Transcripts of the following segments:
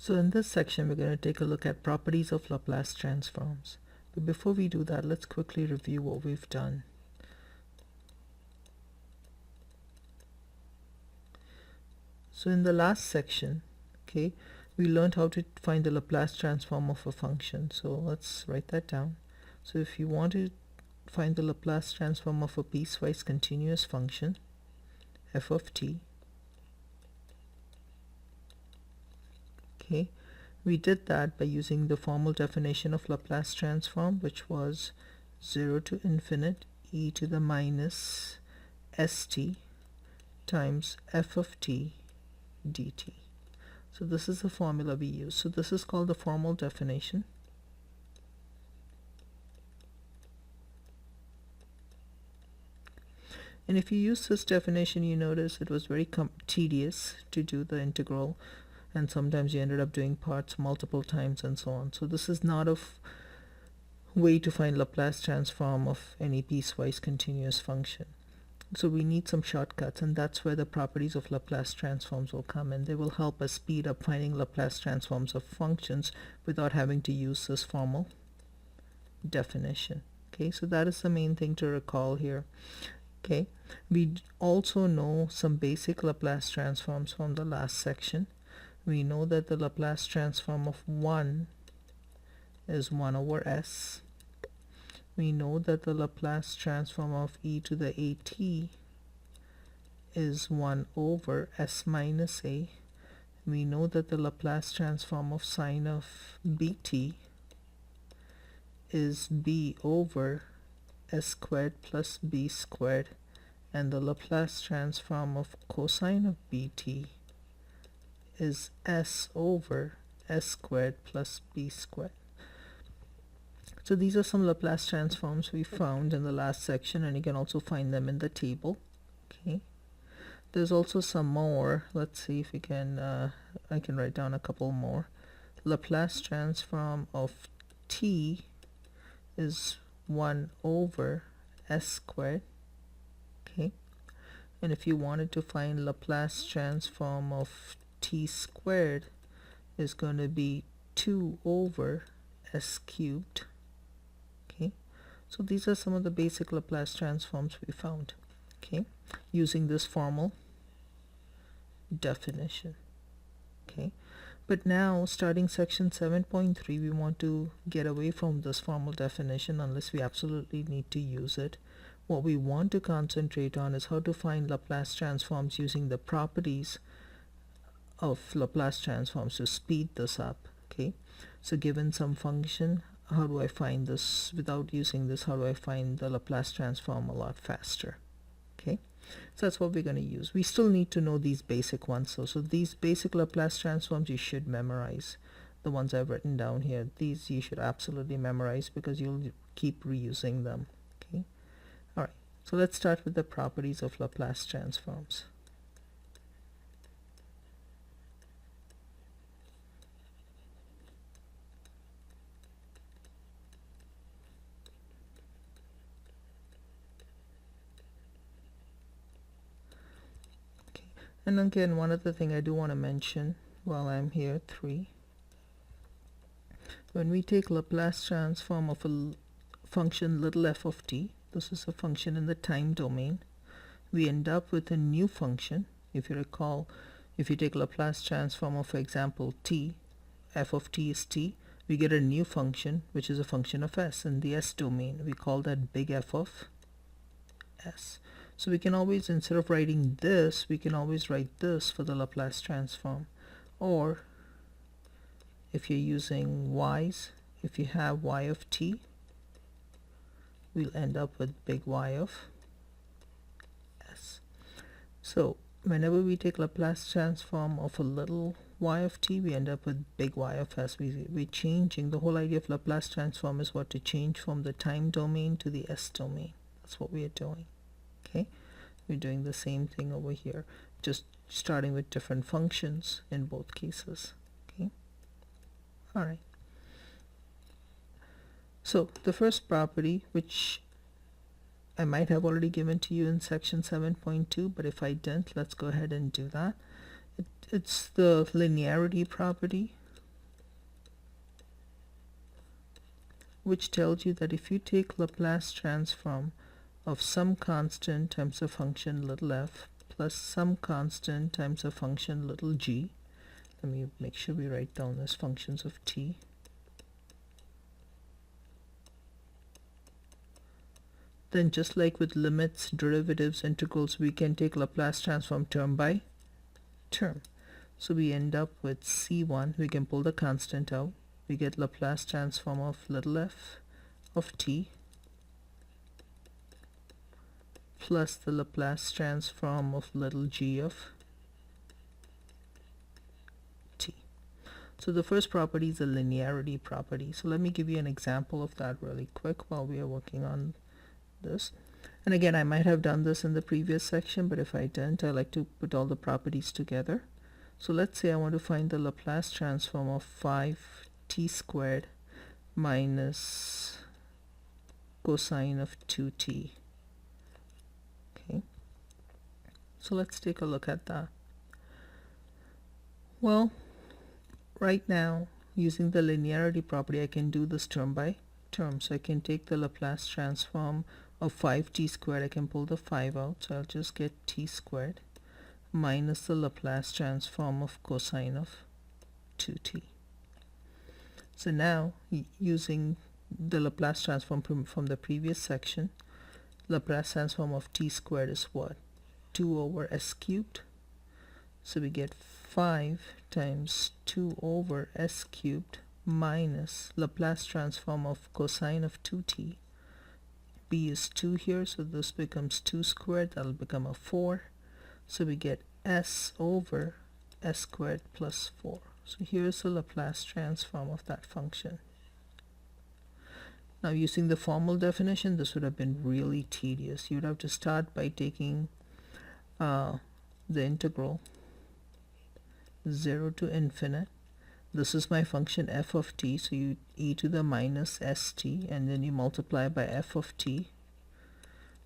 So in this section, we're going to take a look at properties of Laplace transforms. But before we do that, let's quickly review what we've done. So in the last section, okay, we learned how to find the Laplace transform of a function. So let's write that down. So if you want to find the Laplace transform of a piecewise continuous function, f of t, okay, we did that by using the formal definition of Laplace transform, which was 0 to infinite e to the minus st times f of t dt. So this is the formula we use. So this is called the formal definition. And if you use this definition, you notice it was very tedious to do the integral, and sometimes you ended up doing parts multiple times and so on. So this is not a way to find Laplace transform of any piecewise continuous function. So we need some shortcuts, and that's where the properties of Laplace transforms will come in. They will help us speed up finding Laplace transforms of functions without having to use this formal definition. Okay, so that is the main thing to recall here. Okay, we also know some basic Laplace transforms from the last section. We know that the Laplace transform of 1 is 1 over s. We know that the Laplace transform of e to the at is 1 over s minus a. We know that the Laplace transform of sine of bt is b over s squared plus b squared, and the Laplace transform of cosine of bt is s over s squared plus b squared. So these are some Laplace transforms we found in the last section, and you can also find them in the table. Okay, there's also some more. Let's see if we can I can write down a couple more. Laplace transform of t is 1 over s squared. Okay, and if you wanted to find Laplace transform of t squared, is going to be 2 over s cubed. Okay, so these are some of the basic Laplace transforms we found, okay, using this formal definition. Okay, but now starting section 7.3, we want to get away from this formal definition unless we absolutely need to use it. What we want to concentrate on is how to find Laplace transforms using the properties of Laplace transforms to speed this up. Okay, so given some function, how do I find this without using this? How do I find the Laplace transform a lot faster? Okay, so that's what we're going to use. We still need to know these basic ones though. So these basic Laplace transforms you should memorize. The ones I've written down here, these you should absolutely memorize because you'll keep reusing them. Okay, all right, so let's start with the properties of Laplace transforms. And again, one other thing I do want to mention while I'm here, 3. When we take Laplace transform of a function little f of t, this is a function in the time domain, we end up with a new function. If you recall, if you take Laplace transform of, for example, t, f of t is t, we get a new function which is a function of s in the s domain. We call that big F of s. So we can always, instead of writing this, we can always write this for the Laplace transform. Or if you're using y's, if you have y of t, we'll end up with big Y of s. So whenever we take Laplace transform of a little y of t, we end up with big Y of s. We're changing. The whole idea of Laplace transform is what? To change from the time domain to the s domain. That's what we are doing. Okay, we're doing the same thing over here, just starting with different functions in both cases. Okay, all right. So the first property, which I might have already given to you in section 7.2, but if I didn't, let's go ahead and do that. It's the linearity property. which tells you that if you take Laplace transform of some constant times a function little f plus some constant times a function little g, let me make sure we write down as functions of t, then just like with limits, derivatives, integrals, we can take Laplace transform term by term. So we end up with c1, we can pull the constant out, we get Laplace transform of little f of t plus the Laplace transform of little g of t. So the first property is a linearity property. So let me give you an example of that really quick while we are working on this. And again, I might have done this in the previous section, but if I didn't, I like to put all the properties together. So let's say I want to find the Laplace transform of 5t squared minus cosine of 2t. Okay, so let's take a look at that. Well, right now, using the linearity property, I can do this term by term. So I can take the Laplace transform of 5t squared, I can pull the 5 out, so I'll just get t squared minus the Laplace transform of cosine of 2t. So now, using the Laplace transform from the previous section, Laplace transform of t squared is what? 2 over s cubed. So we get 5 times 2 over s cubed minus Laplace transform of cosine of 2t. b is 2 here, so this becomes 2 squared, that'll become a 4. So we get s over s squared plus 4. So here's the Laplace transform of that function. Now using the formal definition, this would have been really tedious. You would have to start by taking the integral 0 to infinite. This is my function f of t, so you e to the minus st, and then you multiply by f of t.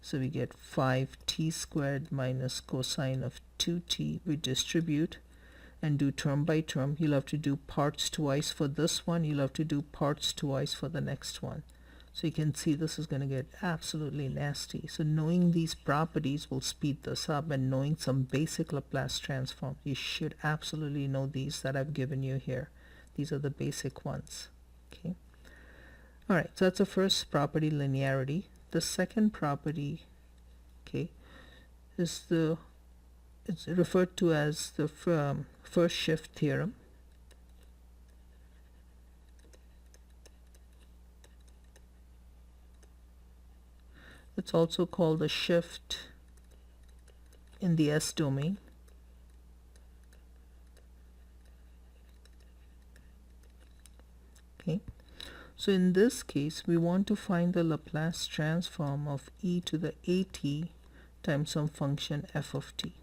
So we get 5t squared minus cosine of 2t. We distribute and do term by term. You'll have to do parts twice for this one. You'll have to do parts twice for the next one. So you can see this is going to get absolutely nasty. So knowing these properties will speed this up, and knowing some basic Laplace transform. You should absolutely know these that I've given you here. These are the basic ones. Okay. All right, so that's the first property, linearity. The second property, okay, is it's referred to as the first shift theorem. It's also called the shift in the S domain. Okay. So in this case, we want to find the Laplace transform of e to the at times some function f of t.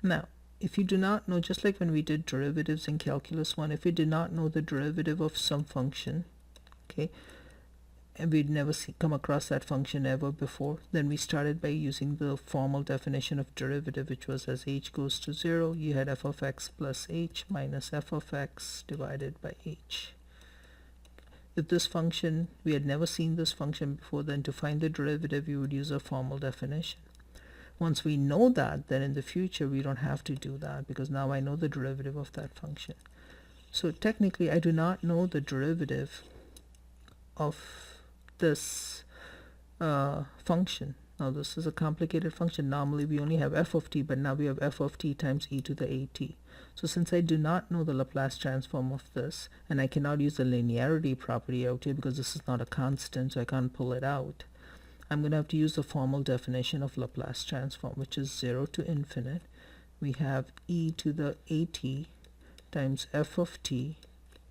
Now, if you do not know, just like when we did derivatives in Calculus 1, if you did not know the derivative of some function, okay, and we'd never come across that function ever before, then we started by using the formal definition of derivative, which was as h goes to 0, you had f of x plus h minus f of x divided by h. If this function, we had never seen this function before, then to find the derivative, you would use a formal definition. Once we know that, then in the future, we don't have to do that, because now I know the derivative of that function. So technically, I do not know the derivative of this function. Now this is a complicated function. Normally we only have f of t, but now we have f of t times e to the at. So since I do not know the Laplace transform of this, and I cannot use the linearity property out here because this is not a constant, so I can't pull it out, I'm going to have to use the formal definition of Laplace transform, which is 0 to infinite. We have e to the at times f of t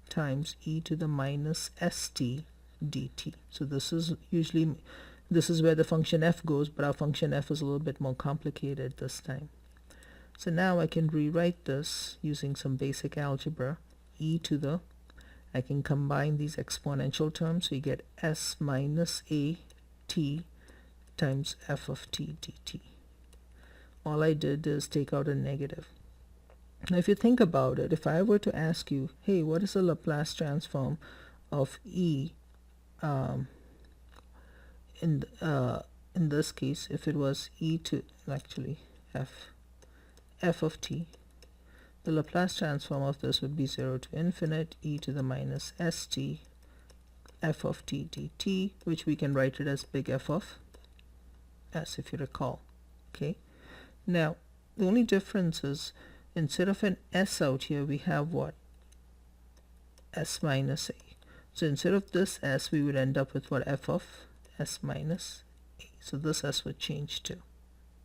times e to the minus st dt. So this is where the function f goes, but our function f is a little bit more complicated this time. So now I can rewrite this using some basic algebra. I can combine these exponential terms, so you get s minus a t times f of t dt. All I did is take out a negative. Now if you think about it, if I were to ask you, hey, what is the Laplace transform of e, um, in this case, if it was e to actually f of t, the Laplace transform of this would be 0 to infinite e to the minus st f of t dt, which we can write it as big F of s, if you recall. Okay, now the only difference is instead of an s out here, we have what? S minus a. So instead of this s, we would end up with what? F of s minus a. So this s would change too.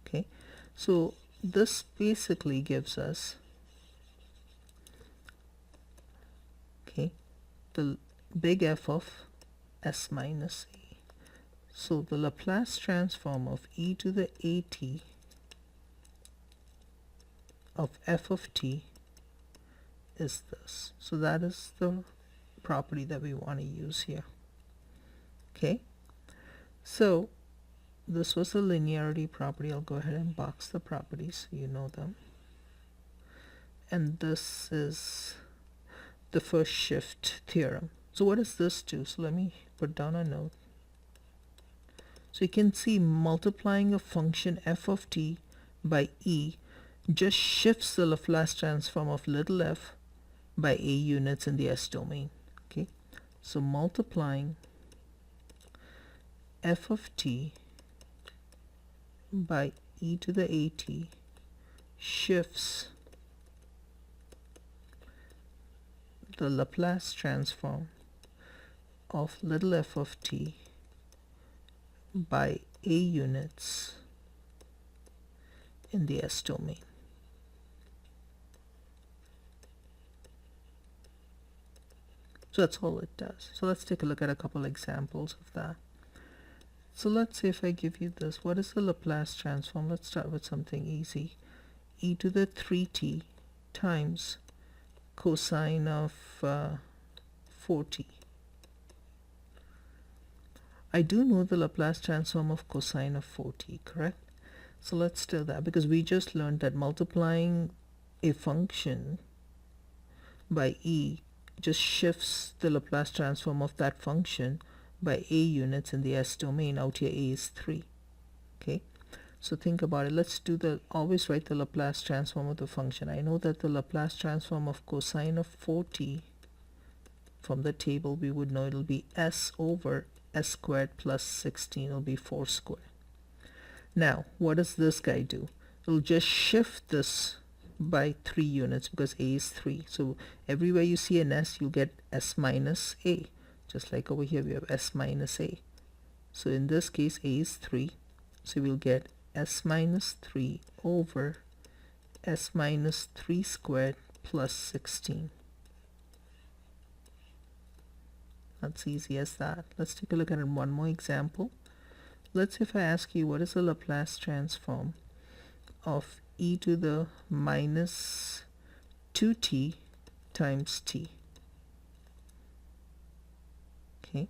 Okay, so this basically gives us, okay, the big F of s minus a. So the Laplace transform of e to the at of f of t is this. So that is the property that we want to use here. Okay, so this was the linearity property. I'll go ahead and box the properties so you know them. And this is the first shift theorem. So what does this do? So let me put down a note. So you can see multiplying a function f of t by e just shifts the Laplace transform of little f by a units in the S domain. Okay, so multiplying f of t by e to the at shifts the Laplace transform of little f of t by a units in the S domain. So that's all it does. So let's take a look at a couple examples of that. So let's say if I give you this, what is the Laplace transform? Let's start with something easy. E to the 3t times cosine of 4t. I do know the Laplace transform of cosine of 4t, correct? So let's do that, because we just learned that multiplying a function by e just shifts the Laplace transform of that function by a units in the S domain. Out here a is 3. Okay, so think about it. Let's do always write the Laplace transform of the function. I know that the Laplace transform of cosine of 4t, from the table we would know it'll be s over s squared plus 16. It'll be 4 squared. Now what does this guy do? It'll just shift this by 3 units because a is 3. So everywhere you see an s, you'll get s minus a. Just like over here we have s minus a. So in this case a is 3. So we'll get s minus 3 over s minus 3 squared plus 16. That's easy as that. Let's take a look at one more example. Let's say if I ask you what is the Laplace transform of e to the minus 2t times t. Okay,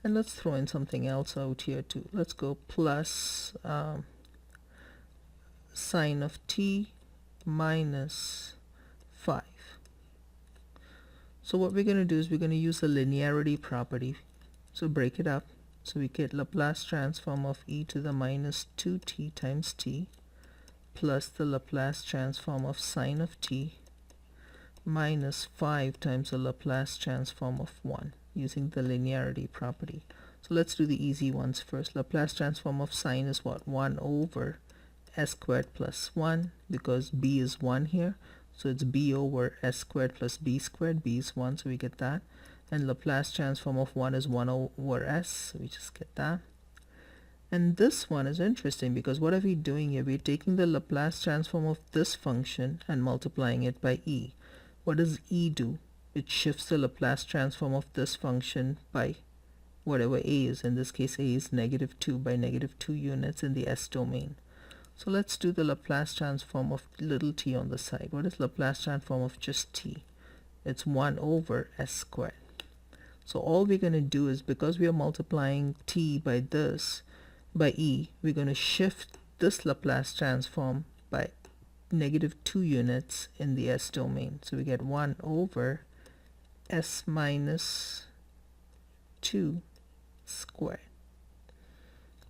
and let's throw in something else out here too. Let's go plus sine of t minus 5. So what we're going to do is we're going to use the linearity property. So break it up. So we get Laplace transform of e to the minus 2t times t plus the Laplace transform of sine of t minus 5 times the Laplace transform of 1 using the linearity property. So let's do the easy ones first. Laplace transform of sine is what? 1 over s squared plus 1, because b is 1 here. So it's b over s squared plus b squared. B is 1, so we get that. And Laplace transform of 1 is 1 over s, so we just get that. And this one is interesting because what are we doing here? We're taking the Laplace transform of this function and multiplying it by e. What does e do? It shifts the Laplace transform of this function by whatever a is. In this case a is negative 2 by negative 2 units in the S domain. So let's do the Laplace transform of little t on the side. What is Laplace transform of just t? It's 1 over s squared. So all we're going to do is, because we are multiplying t by this, by e, we're going to shift this Laplace transform by negative 2 units in the S domain. So we get 1 over s minus 2 squared.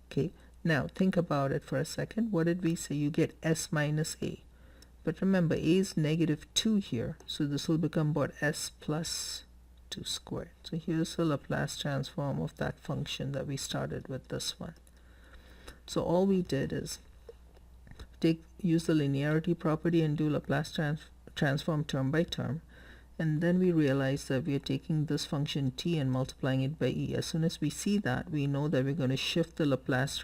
Okay, now think about it for a second. What did we say? You get s minus a. But remember, a is negative 2 here, so this will become what? S plus 2 squared. So here's the Laplace transform of that function that we started with, this one. So all we did is use the linearity property and do Laplace transform term by term. And then we realize that we are taking this function t and multiplying it by e. As soon as we see that, we know that we're going to shift the Laplace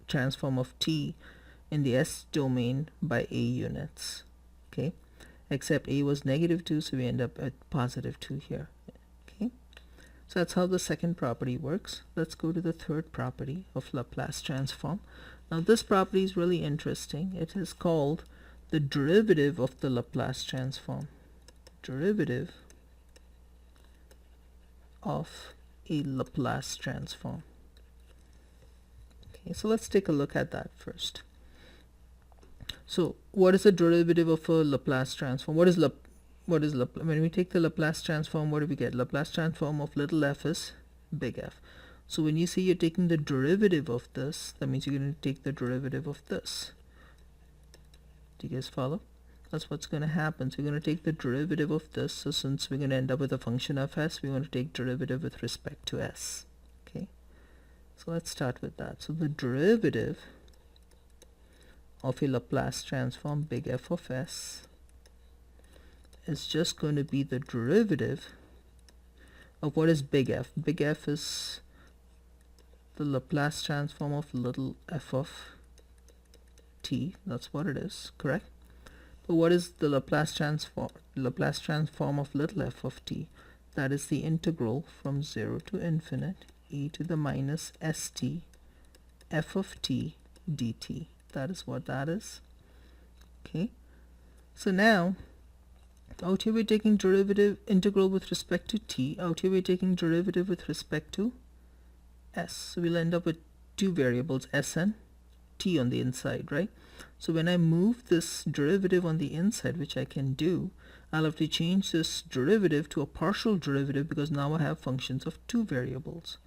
transform of t in the s domain by a units. Okay, except a was negative 2, so we end up at positive 2 here. Okay, so that's how the second property works. Let's go to the third property of Laplace transform. Now this property is really interesting. It is called the derivative of the Laplace transform. Derivative of a Laplace transform. Okay, so let's take a look at that first. So what is the derivative of a Laplace transform? When we take the Laplace transform, what do we get? Laplace transform of little f is big F. So when you say you're taking the derivative of this, that means you're going to take the derivative of this. Do you guys follow? That's what's going to happen. So we're going to take the derivative of this. So since we're going to end up with a function of s, we want to take derivative with respect to s. Okay, so let's start with that. So the derivative of a Laplace transform big F of s is just going to be the derivative of what is big F. Big F is the Laplace transform of little f of t. That's what it is, correct? But what is the Laplace transform of little f of t? That is the integral from 0 to infinite e to the minus st f of t dt. That is what that is. Okay, so now out here we're taking derivative integral with respect to t. Out here we're taking derivative with respect to s. So we'll end up with two variables, s and t on the inside, right? So when I move this derivative on the inside, which I can do, I'll have to change this derivative to a partial derivative because now I have functions of two variables.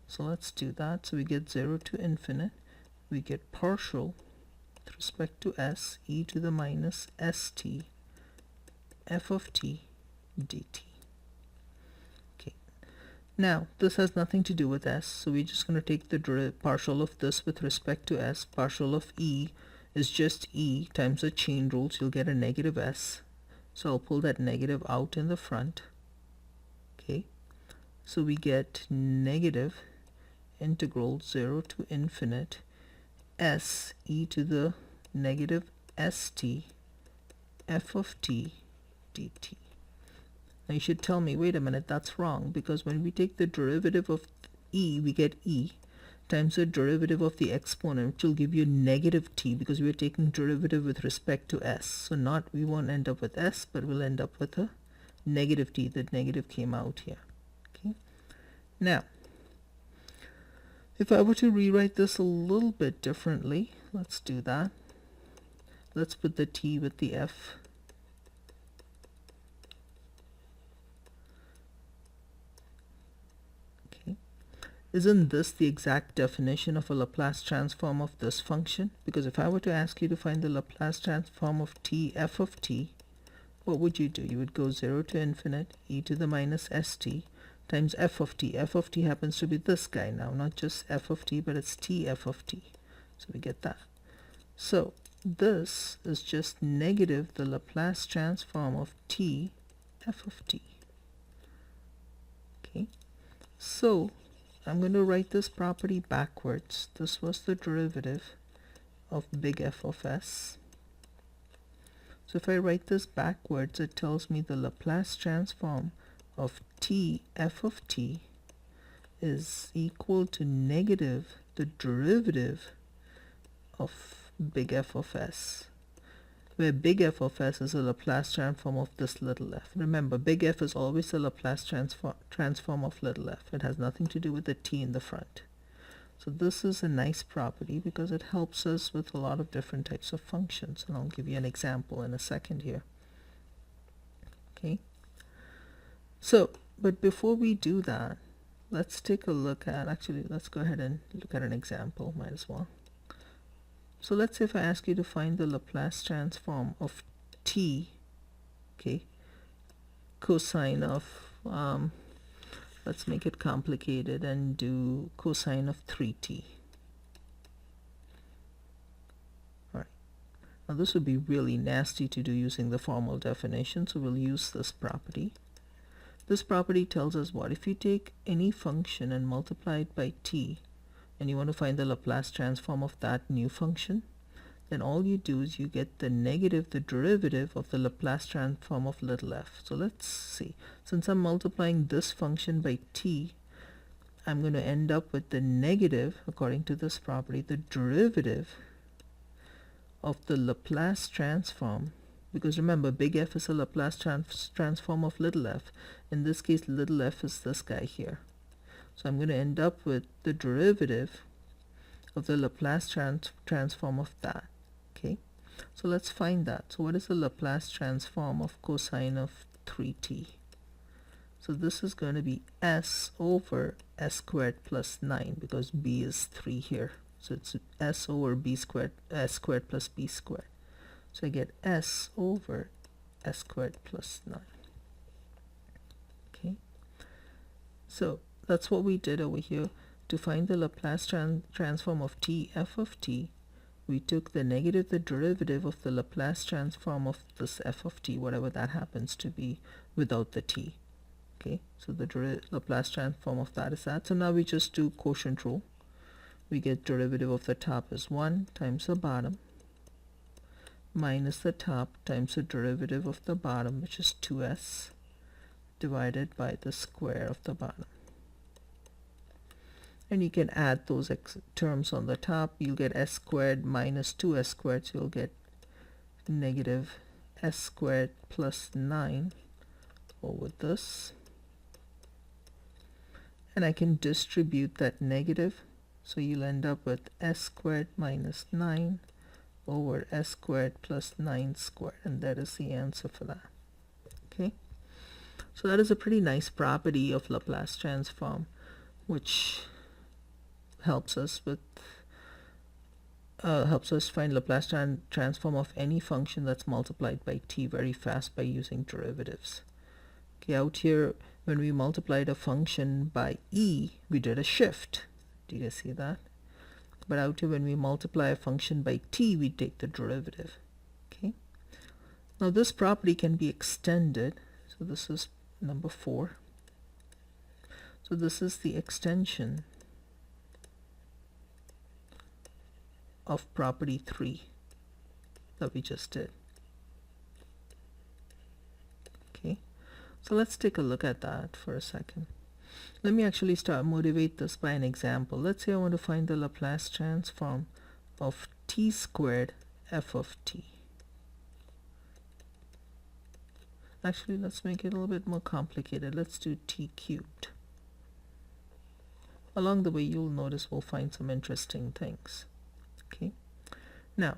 So let's do that. So we get 0 to infinite. We get partial with respect to s e to the minus st f of t dt. Okay. Now this has nothing to do with s, so we're just going to take the partial of this with respect to s. Partial of e is just e times the chain rule, so you'll get a negative s. So I'll pull that negative out in the front. Okay, so we get negative integral 0 to infinite s e to the negative st f of t dt. Now you should tell me, wait a minute, that's wrong, because when we take the derivative of e, we get e times the derivative of the exponent, which will give you negative t, because we're taking derivative with respect to s. So we won't end up with s, but we'll end up with a negative t. That negative came out here. Okay. Now, if I were to rewrite this a little bit differently, let's do that. Let's put the t with the f. Isn't this the exact definition of a Laplace transform of this function? Because if I were to ask you to find the Laplace transform of t f of t, what would you do? You would go 0 to infinite e to the minus st times f of t. F of t happens to be this guy now, not just f of t, but it's t f of t. So we get that. So this is just negative the Laplace transform of t f of t. Okay, so I'm going to write this property backwards. This was the derivative of big F of s. So if I write this backwards, it tells me the Laplace transform of t f of t is equal to negative the derivative of big F of s, where big F of s is a Laplace transform of this little f. Remember, big F is always a Laplace transform of little f. It has nothing to do with the t in the front. So this is a nice property because it helps us with a lot of different types of functions. And I'll give you an example in a second here. Okay. So But before we do that, let's take a look at, actually, let's go ahead and look at an example, might as well. So let's say if I ask you to find the Laplace transform of t, okay, cosine of, let's make it complicated and do cosine of 3t. All right. Now this would be really nasty to do using the formal definition, so we'll use this property. This property tells us what? If you take any function and multiply it by t, and you want to find the Laplace transform of that new function, then all you do is you get the derivative of the Laplace transform of little f. So let's see. Since I'm multiplying this function by t, I'm going to end up with the negative, according to this property, the derivative of the Laplace transform. Because remember, big F is a Laplace transform of little f. In this case, little f is this guy here. So I'm going to end up with the derivative of the Laplace transform of that. Okay, so let's find that. So what is the Laplace transform of cosine of 3t? So this is going to be s over s squared plus 9, because b is 3 here. So it's s over b squared, s squared plus b squared. So I get s over s squared plus 9. Okay, so that's what we did over here. To find the Laplace transform of t, f of t, we took the derivative of the Laplace transform of this f of t, whatever that happens to be, without the t. Okay, so the Laplace transform of that is that. So now we just do quotient rule. We get derivative of the top is 1 times the bottom minus the top times the derivative of the bottom, which is 2s, divided by the square of the bottom. And you can add those terms on the top. You'll get s squared minus 2s squared, so you'll get negative s squared plus 9 over this. And I can distribute that negative, so you'll end up with s squared minus 9 over s squared plus 9 squared, and that is the answer for that. Okay, so that is a pretty nice property of Laplace transform, which helps us find Laplace transform of any function that's multiplied by t very fast by using derivatives. Okay, out here when we multiplied a function by e, we did a shift. Do you guys see that? But out here when we multiply a function by t, we take the derivative. Okay, now this property can be extended. So this is number 4. So this is the extension of property 3 that we just did. Okay, so let's take a look at that for a second. Let me actually motivate this by an example. Let's say I want to find the Laplace transform of t squared f of t. Actually, let's make it a little bit more complicated. Let's do t cubed. Along the way, you'll notice we'll find some interesting things. Okay, now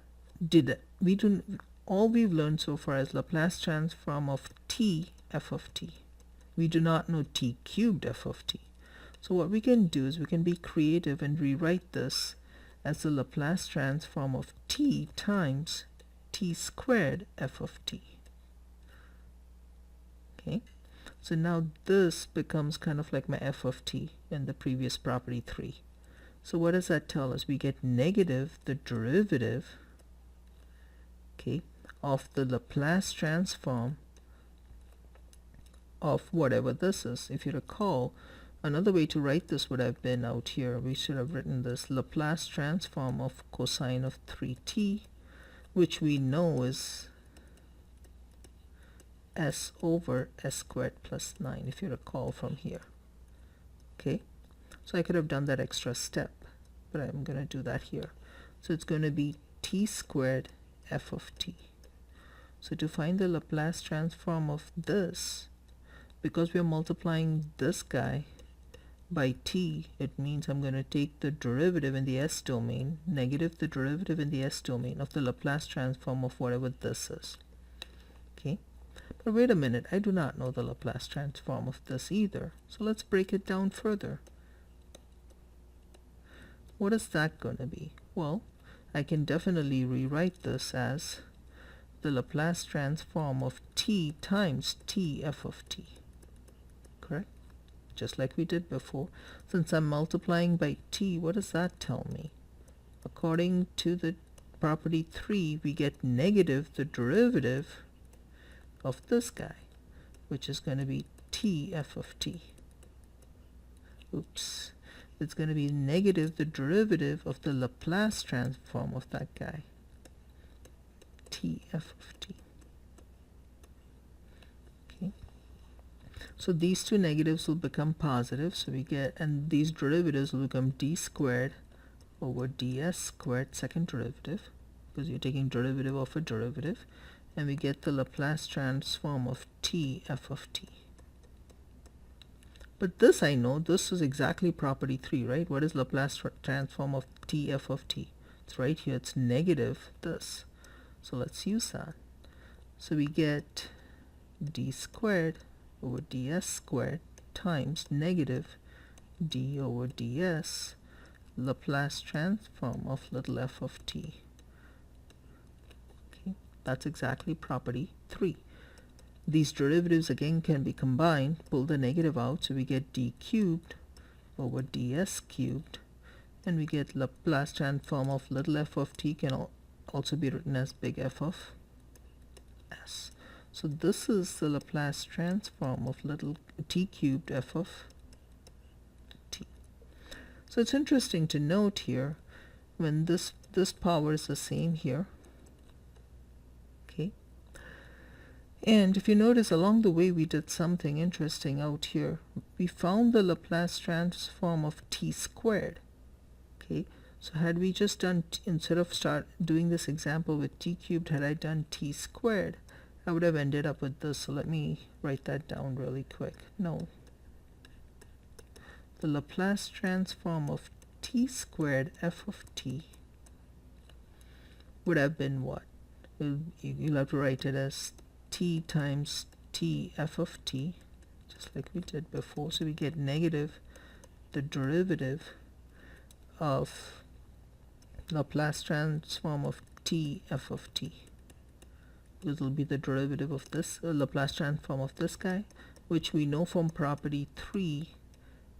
all we've learned so far is Laplace transform of t f of t. We do not know t cubed f of t. So what we can do is we can be creative and rewrite this as the Laplace transform of t times t squared f of t. Okay, so now this becomes kind of like my f of t in the previous property 3. So what does that tell us? We get negative the derivative, okay, of the Laplace transform of whatever this is. If you recall, another way to write this would have been out here. We should have written this Laplace transform of cosine of 3t, which we know is s over s squared plus 9, if you recall from here. Okay, so I could have done that extra step, but I'm going to do that here. So it's going to be t squared f of t. So to find the Laplace transform of this, because we are multiplying this guy by t, it means I'm going to take the derivative in the s domain, negative the derivative in the s domain of the Laplace transform of whatever this is. Okay, But wait a minute, I do not know the Laplace transform of this either. So let's break it down further. What is that going to be? Well, I can definitely rewrite this as the Laplace transform of t times t f of t. Correct? Just like we did before. Since I'm multiplying by t, what does that tell me? According to the property 3, we get negative the derivative of this guy, which is going to be t f of t. Oops. It's going to be negative the derivative of the Laplace transform of that guy, t f of t. Okay. So these two negatives will become positive, so we get, and these derivatives will become d squared over ds squared second derivative, because you're taking derivative of a derivative, and we get the Laplace transform of t f of t. But this I know, this is exactly property 3, right? What is Laplace transform of t f of t? It's right here, it's negative this. So let's use that. So we get d squared over ds squared times negative d over ds Laplace transform of little f of t. Okay, that's exactly property 3. These derivatives again can be combined, pull the negative out, so we get d cubed over ds cubed, and we get Laplace transform of little f of t can also be written as big F of s. So this is the Laplace transform of little t cubed f of t. So it's interesting to note here, when this power is the same here, okay, and if you notice along the way we did something interesting out here. We found the Laplace transform of t squared. Okay, so had we just done, instead of doing this example with t cubed, had I done t squared, I would have ended up with this. So let me write that down really quick. No. The Laplace transform of t squared f of t would have been what? You'll have to write it as t times t f of t, just like we did before. So we get negative the derivative of Laplace transform of t f of t. This will be the derivative of this Laplace transform of this guy, which we know from property 3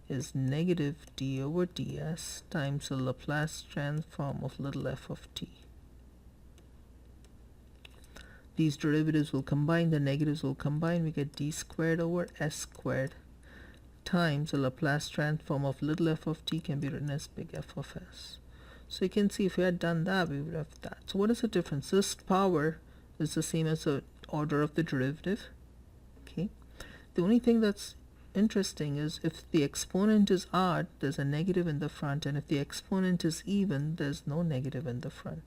is negative d over ds times the Laplace transform of little f of t. These derivatives will combine, the negatives will combine, we get d squared over s squared times the Laplace transform of little f of t can be written as big F of s. So you can see if we had done that, we would have that. So what is the difference? This power is the same as the order of the derivative. Okay. The only thing that's interesting is if the exponent is odd, there's a negative in the front, and if the exponent is even, there's no negative in the front.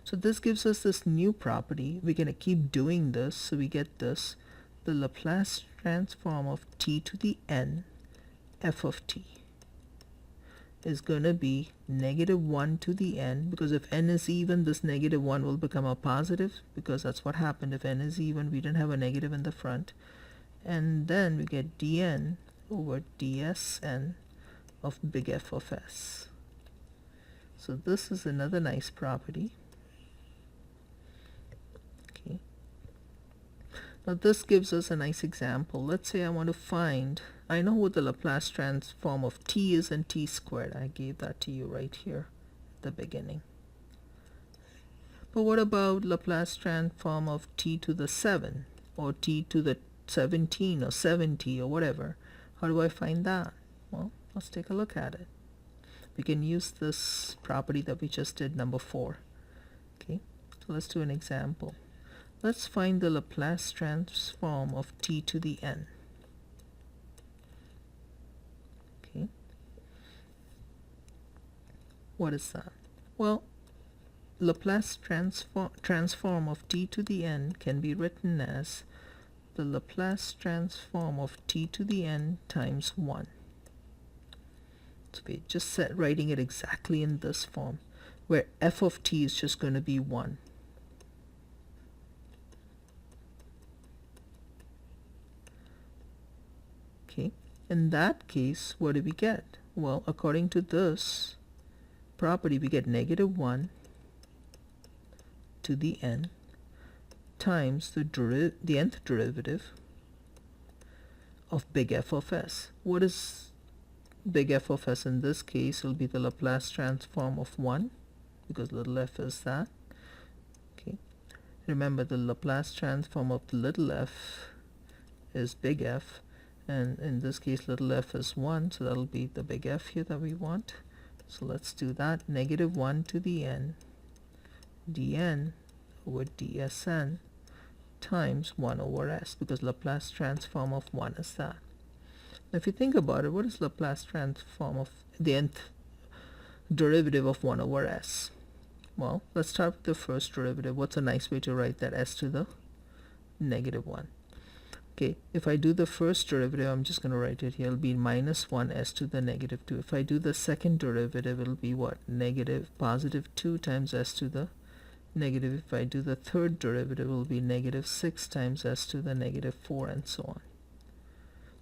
So this gives us this new property. We're going to keep doing this, so we get this. The Laplace transform of t to the n f of t is going to be negative 1 to the n, because if n is even, this negative 1 will become a positive, because that's what happened. If n is even, we didn't have a negative in the front. And then we get dn over dsn of big F of s. So this is another nice property. Okay. Now this gives us a nice example. Let's say I want to find, I know what the Laplace transform of t is and t squared. I gave that to you right here at the beginning. But what about Laplace transform of t to the 7 or t to the 17 or 70 or whatever? How do I find that? Well, let's take a look at it. We can use this property that we just did, number 4. Okay, so let's do an example. Let's find the Laplace transform of t to the n. Okay, what is that? Well, Laplace transform of t to the n can be written as the Laplace transform of t to the n times 1. So we're just writing it exactly in this form, where f of t is just going to be 1. Okay, in that case, what do we get? Well, according to this property, we get negative 1 to the n times the nth derivative of big F of s. What is big F of s in this case? Will be the Laplace transform of 1, because little f is that. Okay, remember the Laplace transform of the little f is big F, and in this case little f is 1, so that'll be the big F here that we want. So let's do that. Negative 1 to the n dn over dsn times 1 over s, because Laplace transform of 1 is that. Now if you think about it, what is Laplace transform of the nth derivative of 1 over s? Well, let's start with the first derivative. What's a nice way to write that? S to the negative 1. Okay, if I do the first derivative, I'm just going to write it here. It'll be minus 1 s to the negative 2. If I do the second derivative, it'll be what? Positive 2 times s to the negative. If I do the third derivative, it will be negative 6 times s to the negative 4, and so on.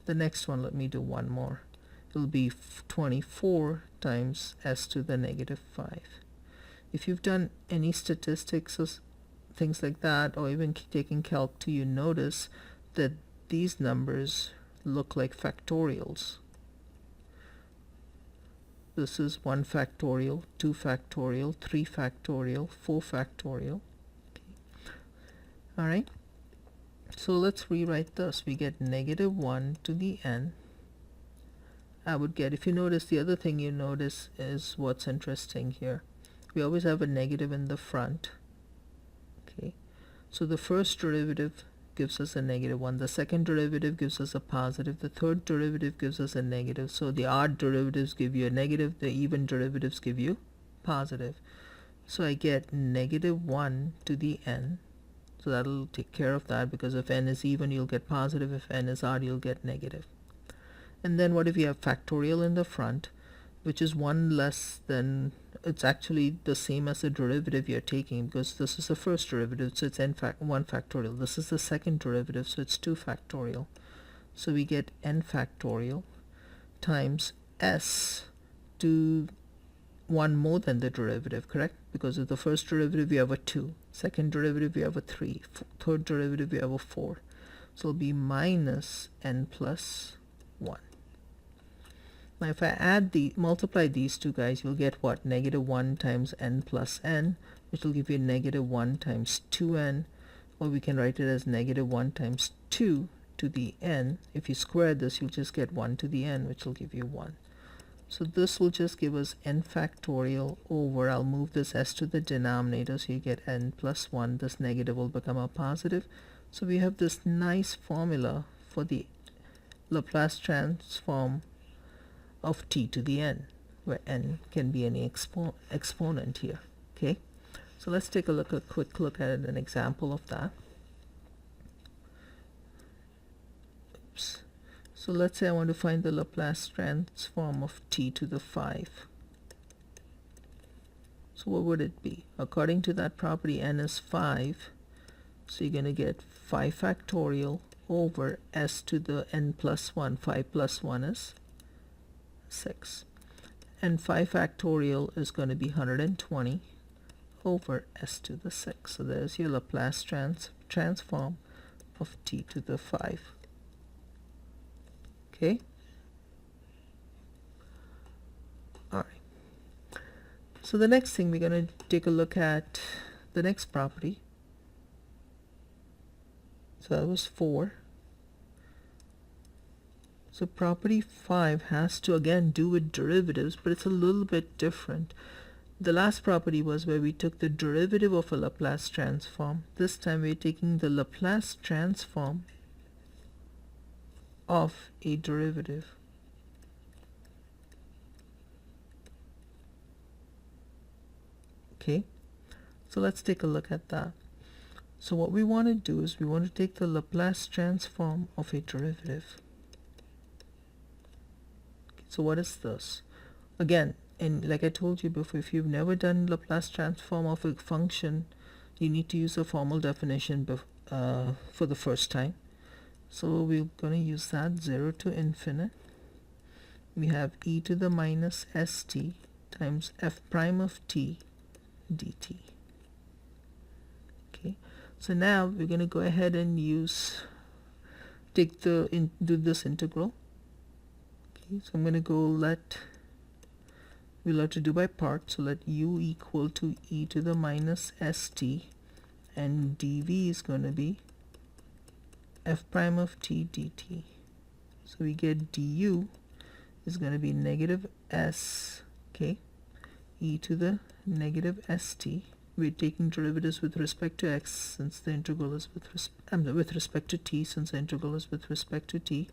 The next one, let me do one more. It will be 24 times s to the negative 5. If you've done any statistics or things like that, or even taking calc 2, you notice that these numbers look like factorials. This is 1 factorial, 2 factorial, 3 factorial, 4 factorial. Okay. All right. So let's rewrite this. We get negative 1 to the n. I would get, if you notice, the other thing you notice is what's interesting here. We always have a negative in the front. Okay. So the first derivative gives us a negative 1. The second derivative gives us a positive. The third derivative gives us a negative. So the odd derivatives give you a negative. The even derivatives give you positive. So I get negative 1 to the n. So that'll take care of that, because if n is even, you'll get positive. If n is odd, you'll get negative. And then what if you have factorial in the front, which is 1 less than, it's actually the same as the derivative you're taking, because this is the first derivative, so it's 1 factorial. This is the second derivative, so it's 2 factorial. So we get n factorial times s to 1 more than the derivative, correct? Because of the first derivative we have a 2, second derivative we have a 3, third derivative we have a 4. So it'll be minus n plus 1. Now if I multiply these two guys, you'll get what? Negative 1 times n plus n, which will give you negative 1 times 2n, or we can write it as negative 1 times 2 to the n. If you square this, you'll just get 1 to the n, which will give you 1. So this will just give us n factorial over, I'll move this s to the denominator, so you get n plus 1. This negative will become a positive. So we have this nice formula for the Laplace transform of t to the n, where n can be any exponent here. Okay, so let's take a quick look at an example of that. Oops. So let's say I want to find the Laplace transform of t to the 5. So what would it be? According to that property, n is 5, so you're going to get 5 factorial over s to the n plus 1. 5 plus 1 is 6. And 5 factorial is going to be 120 over s to the 6. So there's your Laplace transform of t to the 5. Okay? Alright. So the next thing, we're going to take a look at the next property. So that was 4. So property 5 has to again do with derivatives, but it's a little bit different. The last property was where we took the derivative of a Laplace transform. This time we're taking the Laplace transform of a derivative. Okay, so let's take a look at that. So what we want to do is we want to take the Laplace transform of a derivative. So what is this? Again, and like I told you before, if you've never done Laplace transform of a function, you need to use a formal definition for the first time. So we're going to use that 0 to infinite. We have e to the minus st times f prime of t dt. Okay, so now we're going to go ahead and do this integral. Okay, so I'm going to we'll have to do by parts. So let u equal to e to the minus st, and dv is going to be f prime of t dt. So we get du is going to be negative s, okay, e to the negative st. We're taking derivatives with respect to x since the integral is with respect to t, since the integral is with respect to t.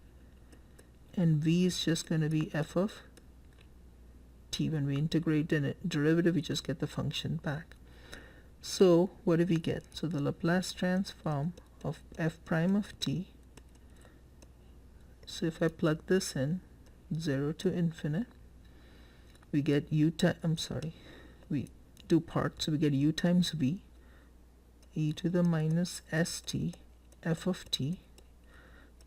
And v is just going to be f of t. When we integrate a derivative, we just get the function back. So what do we get? So the Laplace transform of f prime of t. So if I plug this in, 0 to infinite, we get we do parts, so we get u times v, e to the minus st f of t,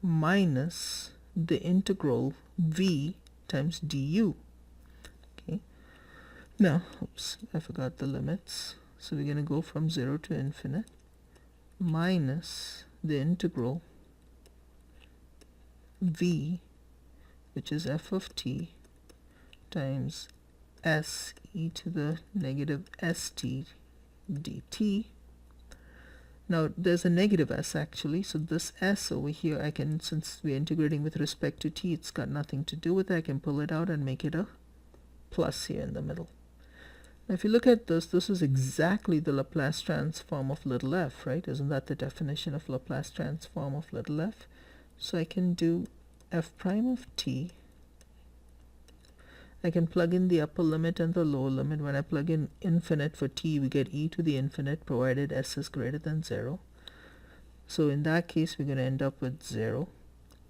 minus the integral v times du. Okay, now I forgot the limits, so we're going to go from 0 to infinite minus the integral v, which is f of t, times s e to the negative st dt. Now there's a negative s actually, so this s over here, I can, since we're integrating with respect to t, it's got nothing to do with it. I can pull it out and make it a plus here in the middle. Now if you look at this, this is exactly the Laplace transform of little f, right? Isn't that the definition of Laplace transform of little f? So I can do f prime of t. I can plug in the upper limit and the lower limit. When I plug in infinite for t, we get e to the infinite provided s is greater than 0. So in that case, we're going to end up with 0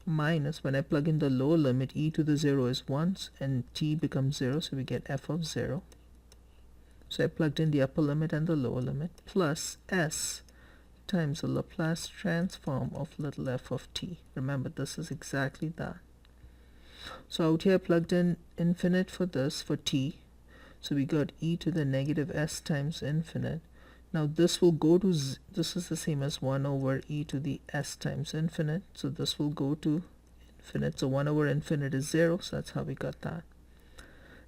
minus, when I plug in the lower limit, e to the 0 is 1 and t becomes 0, so we get f of 0. So I plugged in the upper limit and the lower limit, plus s times the Laplace transform of little f of t. Remember, this is exactly that. So out here I plugged in infinite for this, for t. So we got e to the negative s times infinite. Now this will go to, this is the same as 1 over e to the s times infinite. So this will go to infinite. So 1 over infinite is 0. So that's how we got that.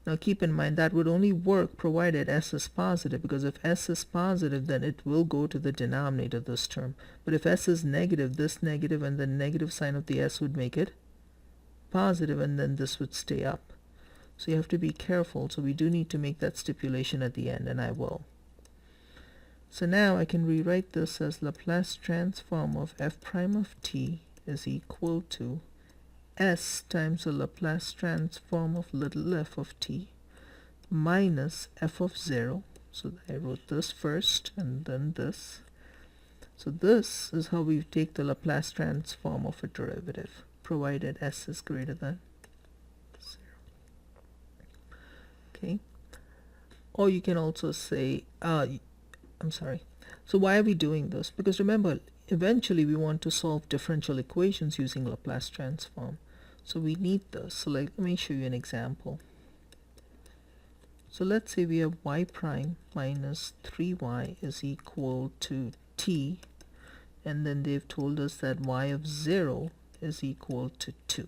Now keep in mind that would only work provided s is positive, because if s is positive, then it will go to the denominator, this term. But if s is negative, this negative and the negative sign of the s would make it positive, and then this would stay up. So you have to be careful. So we do need to make that stipulation at the end, and I will. So now I can rewrite this as Laplace transform of f prime of t is equal to s times the Laplace transform of little f of t minus f of 0. So I wrote this first and then this. So this is how we take the Laplace transform of a derivative, provided s is greater than 0. Okay. Or you can also say, I'm sorry. So why are we doing this? Because remember, eventually we want to solve differential equations using Laplace transform. So we need this. So let me show you an example. So let's say we have y prime minus 3y is equal to t, and then they've told us that y of 0 is equal to 2.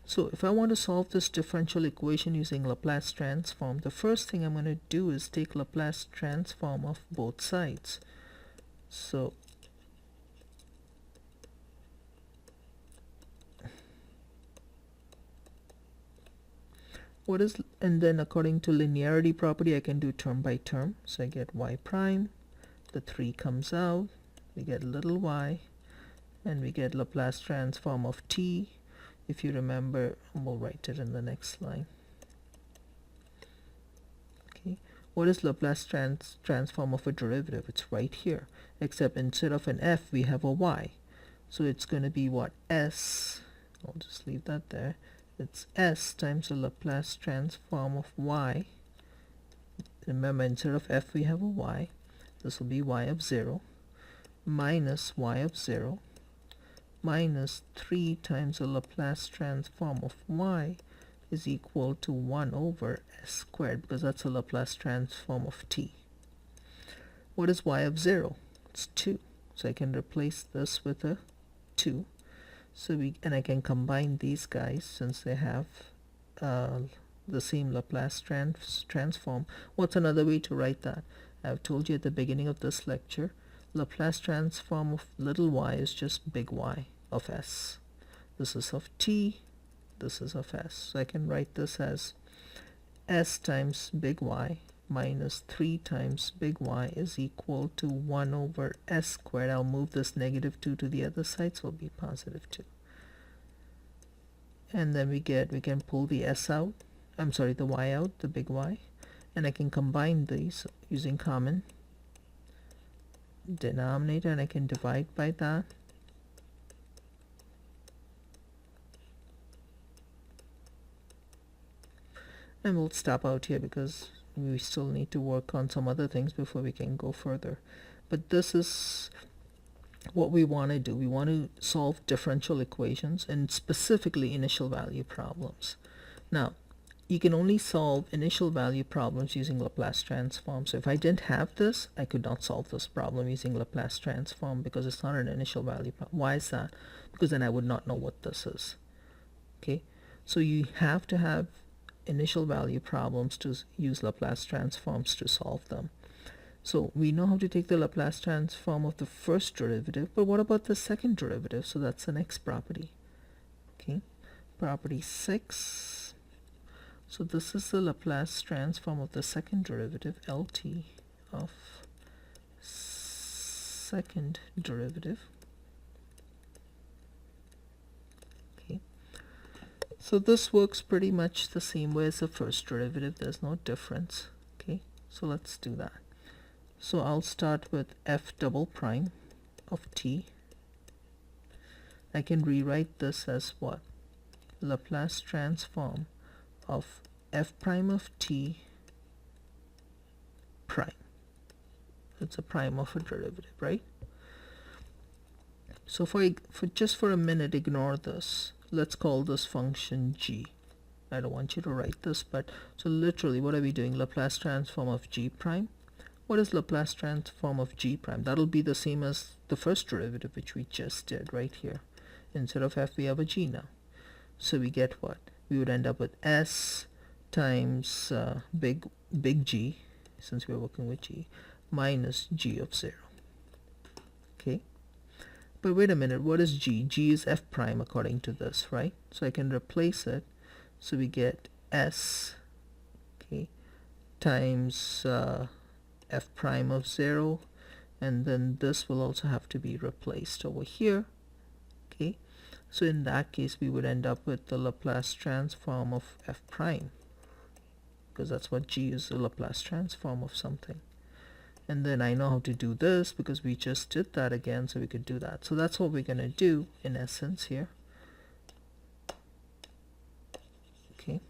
So if I want to solve this differential equation using Laplace transform, the first thing I'm going to do is take Laplace transform of both sides. So and then according to linearity property, I can do term by term. So I get y prime, the 3 comes out, we get little y, and we get Laplace transform of t. If you remember, we'll write it in the next line. Okay, what is Laplace transform of a derivative? It's right here, except instead of an f, we have a y. So it's going to be what? S. I'll just leave that there. It's s times the Laplace transform of y. Remember, instead of f, we have a y. This will be y of 0 minus y of 0 minus 3 times the Laplace transform of y is equal to 1 over s squared, because that's a Laplace transform of t. What is y of 0? It's 2. So I can replace this with a 2. And I can combine these guys since they have the same Laplace transform. What's another way to write that? I've told you at the beginning of this lecture, Laplace transform of little y is just big Y of s. This is of t, this is of s. So I can write this as s times big Y minus 3 times big Y is equal to 1 over s squared. I'll move this negative 2 to the other side, so it'll be positive 2. And then we can pull the s out, the y out, the big Y, and I can combine these using common denominator, and I can divide by that. And we'll stop out here because we still need to work on some other things before we can go further. But this is what we want to do. We want to solve differential equations and specifically initial value problems. Now, you can only solve initial value problems using Laplace transform. So if I didn't have this, I could not solve this problem using Laplace transform because it's not an initial value problem. Why is that? Because then I would not know what this is. Okay, so you have to have initial value problems to use Laplace transforms to solve them. So we know how to take the Laplace transform of the first derivative, but what about the second derivative? So that's the next property. Okay, property 6. So this is the Laplace transform of the second derivative, LT of second derivative. Okay, so this works pretty much the same way as the first derivative. There's no difference. Okay, so let's do that. So I'll start with f double prime of t. I can rewrite this as what? Laplace transform of f prime of t prime. It's a prime of a derivative, right? So for just for a minute, ignore this. Let's call this function g. I don't want you to write this, but so literally what are we doing? Laplace transform of g prime. What is Laplace transform of g prime? That'll be the same as the first derivative, which we just did right here. Instead of f, we have a g now. So we get what? We would end up with s times big G, since we're working with g, minus g of 0. Okay, but wait a minute, what is g? G is f prime according to this, right? So I can replace it. So we get s, okay, times f prime of 0, and then this will also have to be replaced over here. Okay, so in that case we would end up with the Laplace transform of f prime, because that's what g is, the Laplace transform of something. And then I know how to do this because we just did that again, so we could do that. So that's what we're going to do in essence here. Okay,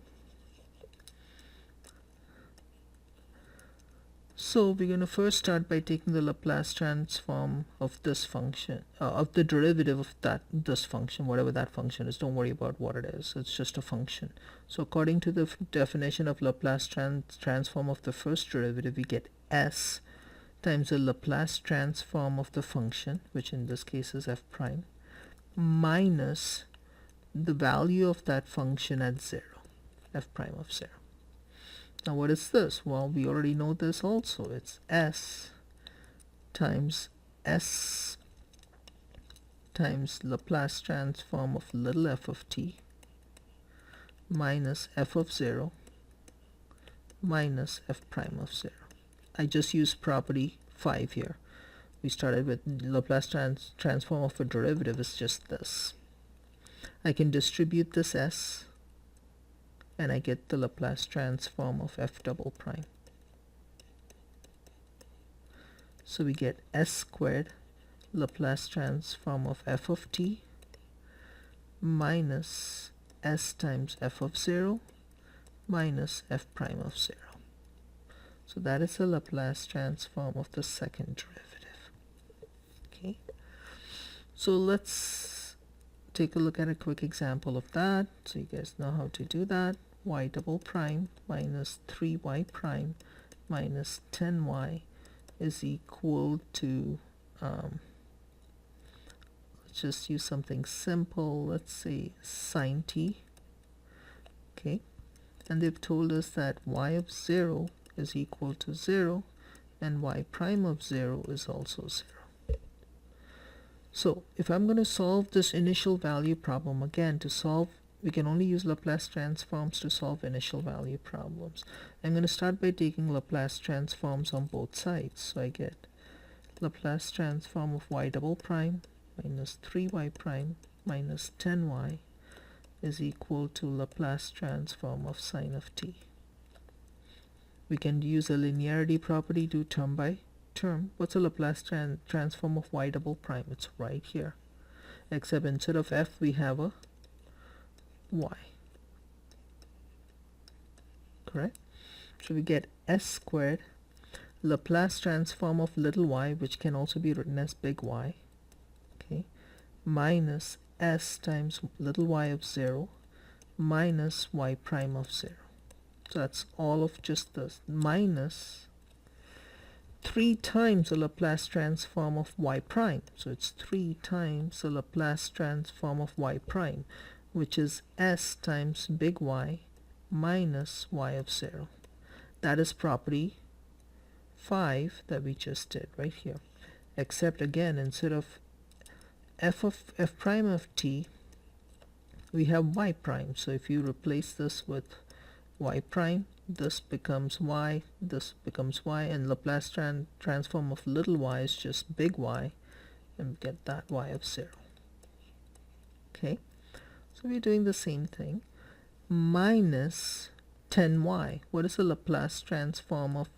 so we're going to first start by taking the Laplace transform of this function, of the derivative of this function, whatever that function is. Don't worry about what it is, it's just a function. So according to the definition of Laplace transform of the first derivative, we get s times the Laplace transform of the function, which in this case is f prime, minus the value of that function at 0, f prime of 0. Now what is this? Well, we already know this also. It's s times Laplace transform of little f of t minus f of 0 minus f prime of 0. I just used property 5 here. We started with Laplace transform of a derivative is just this. I can distribute this s, and I get the Laplace transform of f double prime. So we get s squared Laplace transform of f of t minus s times f of 0 minus f prime of 0. So that is the Laplace transform of the second derivative. Okay, so let's take a look at a quick example of that so you guys know how to do that. Y double prime minus 3y prime minus 10y is equal to, let's just use something simple. Let's say sine t. Okay, and they've told us that y of 0 is equal to 0 and y prime of 0 is also 0. So if I'm going to solve this initial value problem, again, to solve, we can only use Laplace transforms to solve initial value problems. I'm going to start by taking Laplace transforms on both sides. So I get Laplace transform of y double prime minus 3y prime minus 10y is equal to Laplace transform of sine of t. We can use a linearity property, do term by term. What's a Laplace transform of y double prime? It's right here, except instead of f we have a y, correct? So we get s squared Laplace transform of little y, which can also be written as big Y, okay, minus s times little y of 0 minus y prime of 0. So that's all of just this, minus 3 times the Laplace transform of y prime. So it's 3 times the Laplace transform of y prime, which is s times big Y minus y of 0. That is property 5 that we just did right here. Except again, instead of f prime of t, we have y prime. So if you replace this with y prime, this becomes y, this becomes y, and Laplace transform of little y is just big Y, and we get that y of 0. Okay, so we're doing the same thing. Minus 10y. What is the Laplace transform of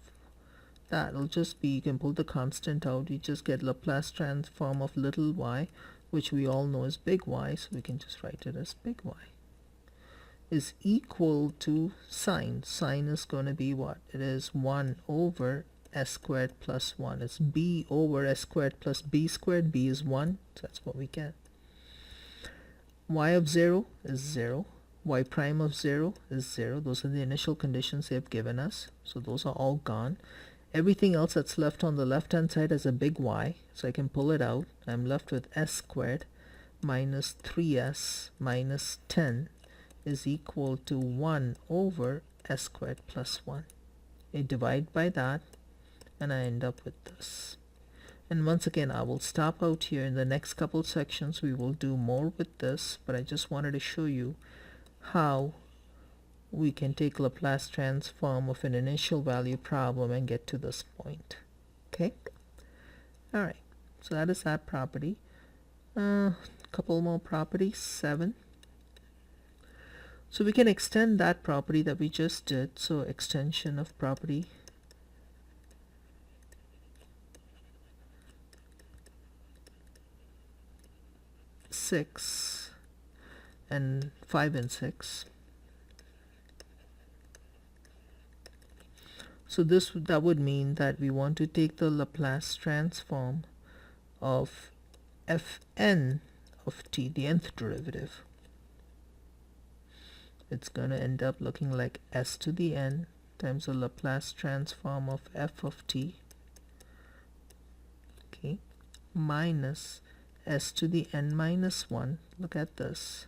that? It'll just be, you can pull the constant out, you just get Laplace transform of little y, which we all know is big Y, so we can just write it as big Y, is equal to sine. Sine is going to be what? It is 1 over s squared plus 1. It's b over s squared plus b squared. B is 1, so that's what we get. Y of 0 is 0. Y prime of 0 is 0. Those are the initial conditions they've given us, so those are all gone. Everything else that's left on the left hand side is a big Y, so I can pull it out. I'm left with s squared minus 3s minus 10 is equal to 1 over s squared plus 1. I divide by that and I end up with this. And once again, I will stop out here. In the next couple sections we will do more with this, but I just wanted to show you how we can take Laplace transform of an initial value problem and get to this point. Okay, alright, so that is that property. Couple more properties, 7. So we can extend that property that we just did. So extension of property six and 5 and 6. So that would mean that we want to take the Laplace transform of fn of t, the nth derivative. It's going to end up looking like s to the n times the Laplace transform of f of t, okay, minus s to the n minus 1. Look at this.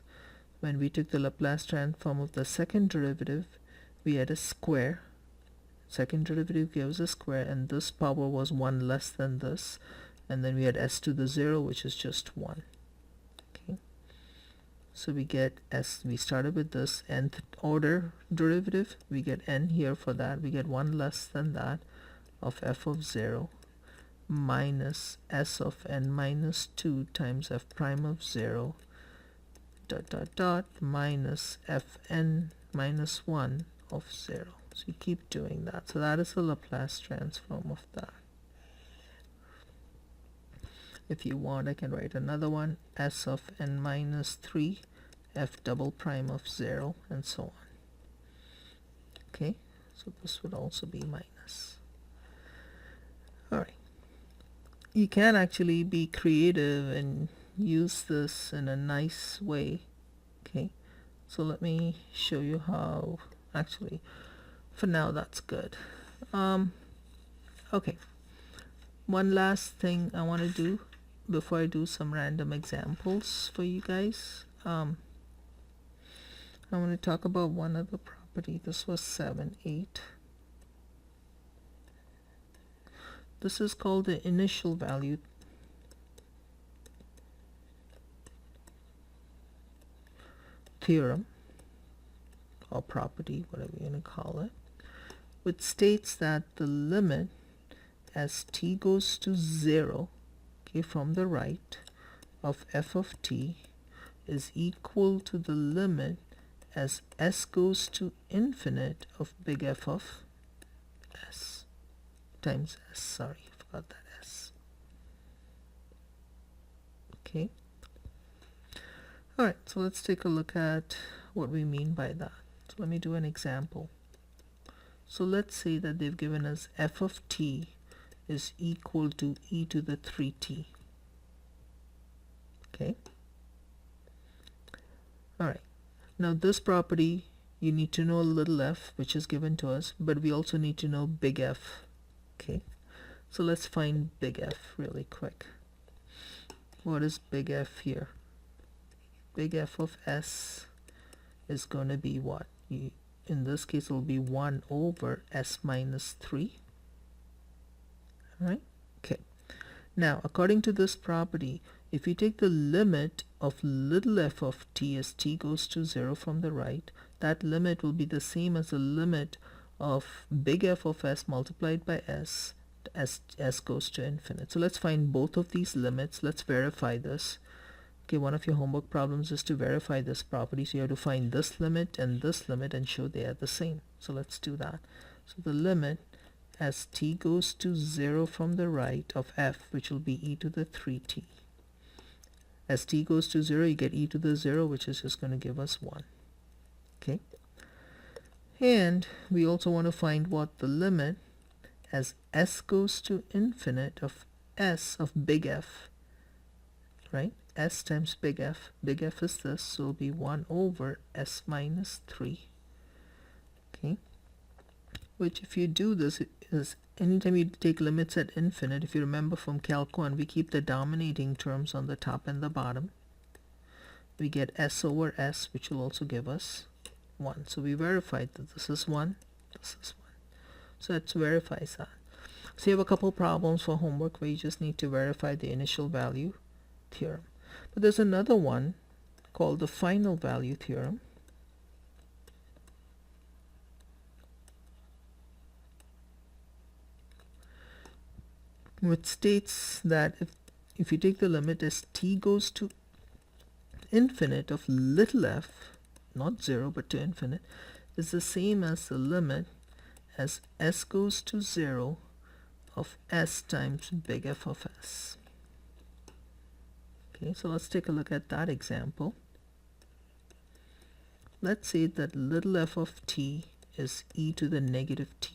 When we took the Laplace transform of the second derivative, we had a square. Second derivative gives a square, and this power was 1 less than this, and then we had s to the 0, which is just 1. So we get s, we started with this nth order derivative, we get n here for that, we get 1 less than that of f of 0 minus s of n minus 2 times f prime of 0 dot dot dot minus fn minus 1 of 0. So you keep doing that. So that is the Laplace transform of that. If you want, I can write another one, s of n minus 3 f double prime of 0, and so on. Okay, so this would also be minus. Alright, you can actually be creative and use this in a nice way. Okay, so let me show you how. Actually, for now that's good. Okay, one last thing I want to do before I do some random examples for you guys. I want to talk about one other property. This was 7, 8. This is called the initial value theorem, or property, whatever you're going to call it, which states that the limit as t goes to 0, okay, from the right, of f of t is equal to the limit as s goes to infinite of big F of s times s. Sorry, I forgot that s. Okay. All right, so let's take a look at what we mean by that. So let me do an example. So let's say that they've given us f of t is equal to e to the 3t. Okay. All right. Now this property, you need to know little f, which is given to us, but we also need to know big F. Okay. So let's find big F really quick. What is big F here? Big F of s is going to be what? In this case, it will be 1 over s minus 3. All right? Okay. Now, according to this property, if you take the limit of little f of t as t goes to 0 from the right, that limit will be the same as the limit of big F of s multiplied by s as s goes to infinite. So let's find both of these limits. Let's verify this. Okay, one of your homework problems is to verify this property. So you have to find this limit and show they are the same. So let's do that. So the limit as t goes to 0 from the right of f, which will be e to the 3t. As t goes to 0, you get e to the 0, which is just going to give us 1. Okay. And we also want to find what the limit as s goes to infinite of s of big F, right? S times big F. Big F is this, so it'll be 1 over s minus 3. Okay. Which, if you do this, is anytime you take limits at infinite, if you remember from Calc 1, we keep the dominating terms on the top and the bottom. We get s over s, which will also give us 1. So we verified that this is 1, this is 1. So that verifies that. So you have a couple problems for homework where you just need to verify the initial value theorem. But there's another one called the final value theorem. Which states that if you take the limit as t goes to infinite of little f, not 0 but to infinite, is the same as the limit as s goes to 0 of s times big F of s. Okay, so let's take a look at that example. Let's say that little f of t is e to the negative t.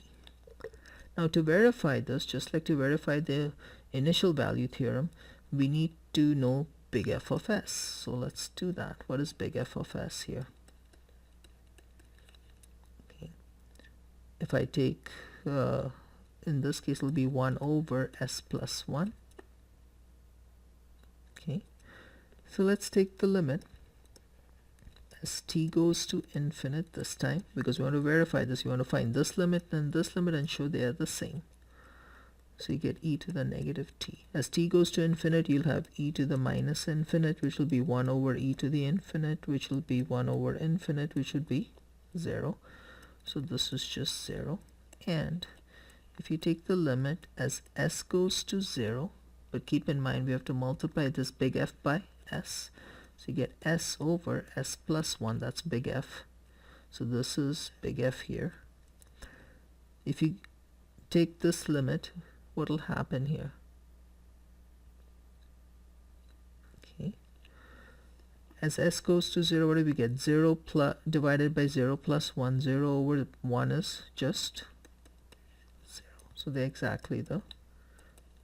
Now to verify this, just like to verify the initial value theorem, we need to know big F of s. So let's do that. What is big F of s here? Okay. If I take, in this case, it'll be 1 over s plus 1. Okay. So let's take the limit as t goes to infinite this time, because we want to verify this. You want to find this limit and show they are the same. So you get e to the negative t. As t goes to infinite, you'll have e to the minus infinite, which will be 1 over e to the infinite, which will be 1 over infinite, which would be 0. So this is just 0. And if you take the limit as s goes to 0, but keep in mind we have to multiply this big F by s. So you get s over s plus 1, that's big F. So this is big F here. If you take this limit, what will happen here? Okay. As s goes to 0, what do we get? 0 plus, divided by 0 plus 1. 0 over 1 is just 0. So they're exactly the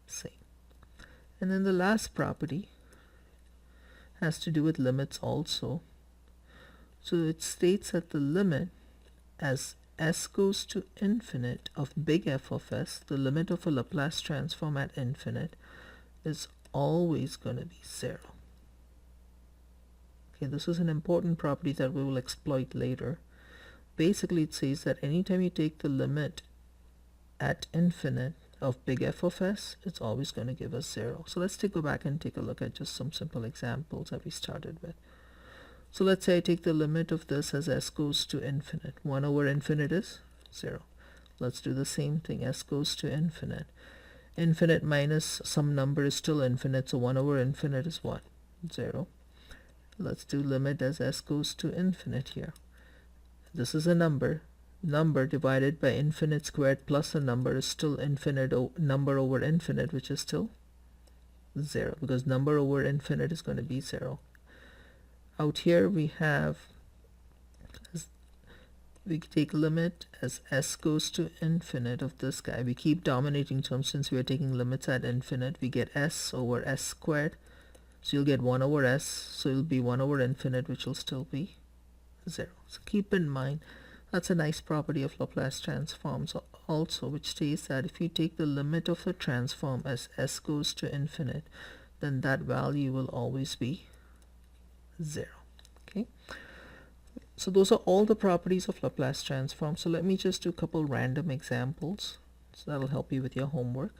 same. And then the last property has to do with limits also. So it states that the limit as s goes to infinite of big F of s, the limit of a Laplace transform at infinite, is always going to be 0. Okay, this is an important property that we will exploit later. Basically, it says that anytime you take the limit at infinite of big F of s, it's always going to give us 0. So let's go back and take a look at just some simple examples that we started with. So let's say I take the limit of this as s goes to infinite. 1 over infinite is 0. Let's do the same thing. S goes to infinite. Infinite minus some number is still infinite, so 1 over infinite is what? 0. Let's do limit as s goes to infinite here. This is a number. Number divided by infinite squared plus a number is still infinite number over infinite, which is still 0, because number over infinite is going to be 0. Out here we have, we take limit as s goes to infinite of this guy. We keep dominating terms since we are taking limits at infinite. We get s over s squared. So you'll get 1 over s. So it'll be 1 over infinite, which will still be 0. So keep in mind, that's a nice property of Laplace transforms also, which states that if you take the limit of a transform as s goes to infinite, then that value will always be 0. Okay, so those are all the properties of Laplace transform. So let me just do a couple random examples, so that'll help you with your homework.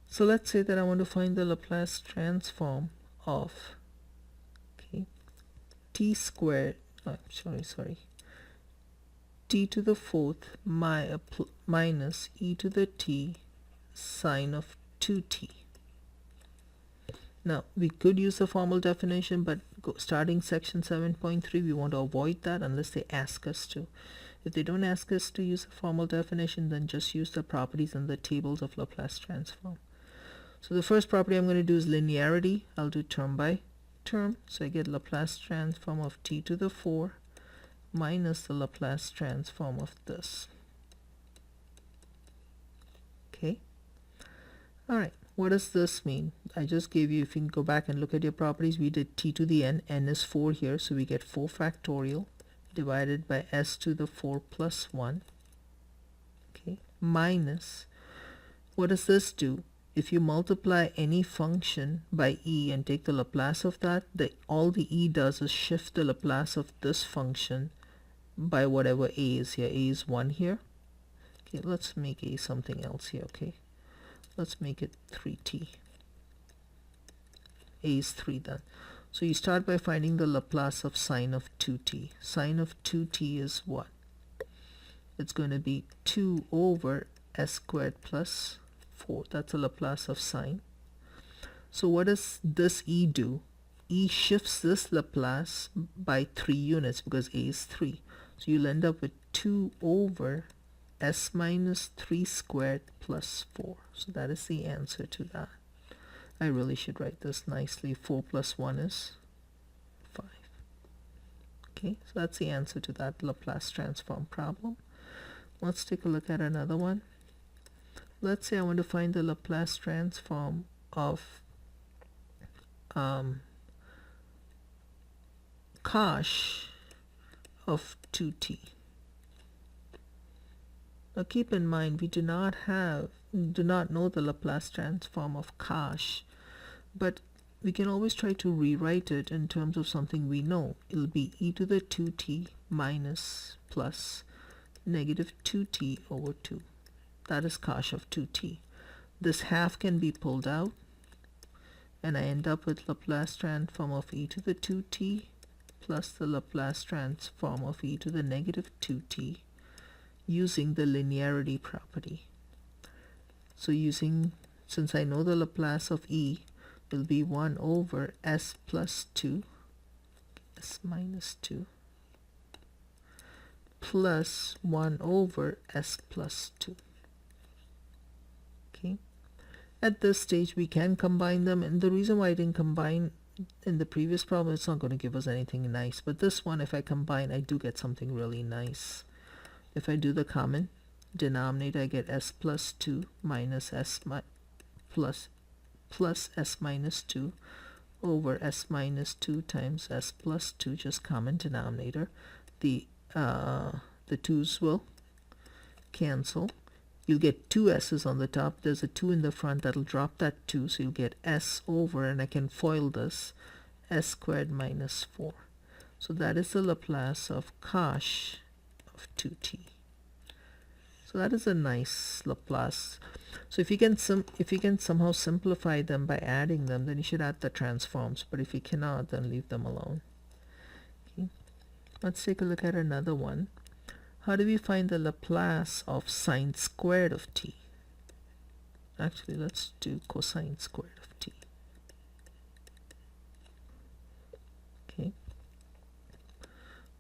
So let's say that I want to find the Laplace transform of t squared, t to the fourth minus e to the t sine of 2t. Now, we could use the formal definition, but starting section 7.3, we want to avoid that unless they ask us to. If they don't ask us to use a formal definition, then just use the properties and the tables of Laplace transform. So the first property I'm going to do is linearity. I'll do term by term. So I get Laplace transform of t to the 4 minus the Laplace transform of this. Okay. All right. What does this mean? I just gave you, if you can go back and look at your properties, we did t to the n. N is 4 here, so we get 4 factorial divided by s to the 4 plus 1. Okay. Minus, what does this do? If you multiply any function by e and take the Laplace of that, all the e does is shift the Laplace of this function by whatever a is here. A is 1 here. Okay, let's make a something else here, okay? Let's make it 3t. A is 3 then. So you start by finding the Laplace of sine of 2t. Sine of 2t is what? It's going to be 2 over s squared plus 4. That's a Laplace of sine. So what does this e do? E shifts this Laplace by 3 units because a is 3. So you'll end up with 2 over s minus 3 squared plus 4. So that is the answer to that. I really should write this nicely. 4 plus 1 is 5. Okay, so that's the answer to that Laplace transform problem. Let's take a look at another one. Let's say I want to find the Laplace transform of cosh of 2t. Now keep in mind, we do not know the Laplace transform of cosh, but we can always try to rewrite it in terms of something we know. It'll be e to the 2t minus plus negative 2t over 2. That is cosh of 2t. This half can be pulled out, and I end up with Laplace transform of e to the 2t plus the Laplace transform of e to the negative 2t using the linearity property. So since I know the Laplace of e will be 1 over s plus 2, s minus 2, plus 1 over s plus 2. Okay. At this stage, we can combine them, and the reason why I didn't combine in the previous problem, it's not going to give us anything nice. But this one, if I combine, I do get something really nice. If I do the common denominator, I get s plus 2 minus s plus s minus 2 over s minus 2 times s plus 2, just common denominator. The 2's will cancel. You'll get two s's on the top. There's a 2 in the front. That'll drop that 2, so you'll get s over, and I can FOIL this, s squared minus 4. So that is the Laplace of cosh of 2t. So that is a nice Laplace. So if you can somehow simplify them by adding them, then you should add the transforms. But if you cannot, then leave them alone. Okay. Let's take a look at another one. How do we find the Laplace of sine squared of t? Actually, let's do cosine squared of t. Okay.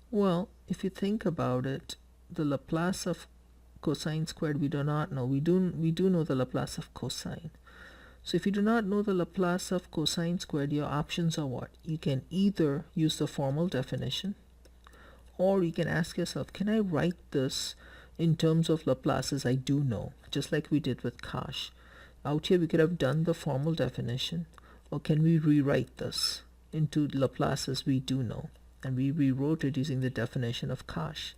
Well, if you think about it, the Laplace of cosine squared we do not know. We do know the Laplace of cosine. So if you do not know the Laplace of cosine squared, your options are what? You can either use the formal definition, or you can ask yourself, can I write this in terms of Laplaces I do know, just like we did with cosh? Out here we could have done the formal definition, or can we rewrite this into Laplaces we do know? And we rewrote it using the definition of cosh.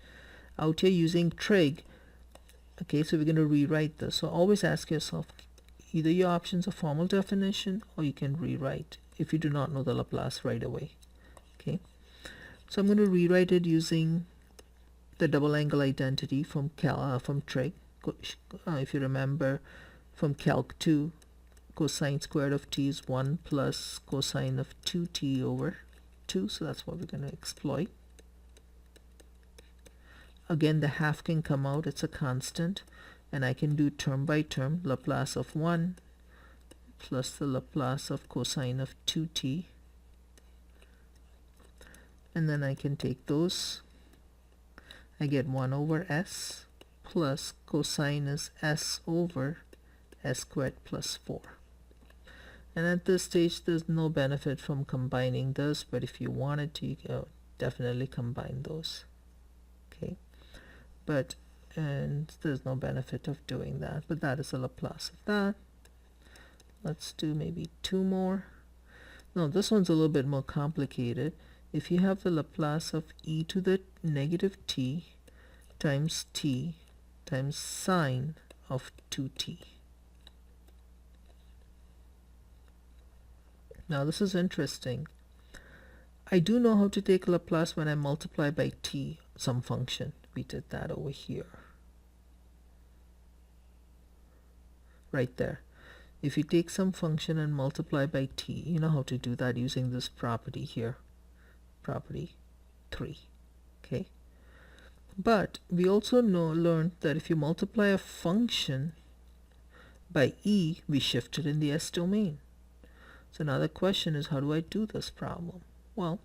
Out here using trig, okay, so we're going to rewrite this. So always ask yourself, either your options are formal definition, or you can rewrite if you do not know the Laplace right away. Okay, so I'm going to rewrite it using the double angle identity from trig. If you remember from Calc 2, cosine squared of t is 1 plus cosine of 2t over 2. So that's what we're going to exploit. Again, the half can come out, it's a constant, and I can do term by term. Laplace of 1 plus the Laplace of cosine of 2t, and then I can take those. I get 1 over s plus cosine is s over s squared plus 4. And at this stage there's no benefit from combining this, but if you wanted to, you can definitely combine those. Okay, and there's no benefit of doing that, but that is the Laplace of that. Let's do maybe 2 more. No, this one's a little bit more complicated. If you have the Laplace of e to the negative t times sine of 2t. Now this is interesting. I do know how to take Laplace when I multiply by t some function. We did that over here. Right there. If you take some function and multiply by t, you know how to do that using this property here. Property 3. Okay. But we also learned that if you multiply a function by e, we shift it in the s domain. So now the question is, how do I do this problem? Well,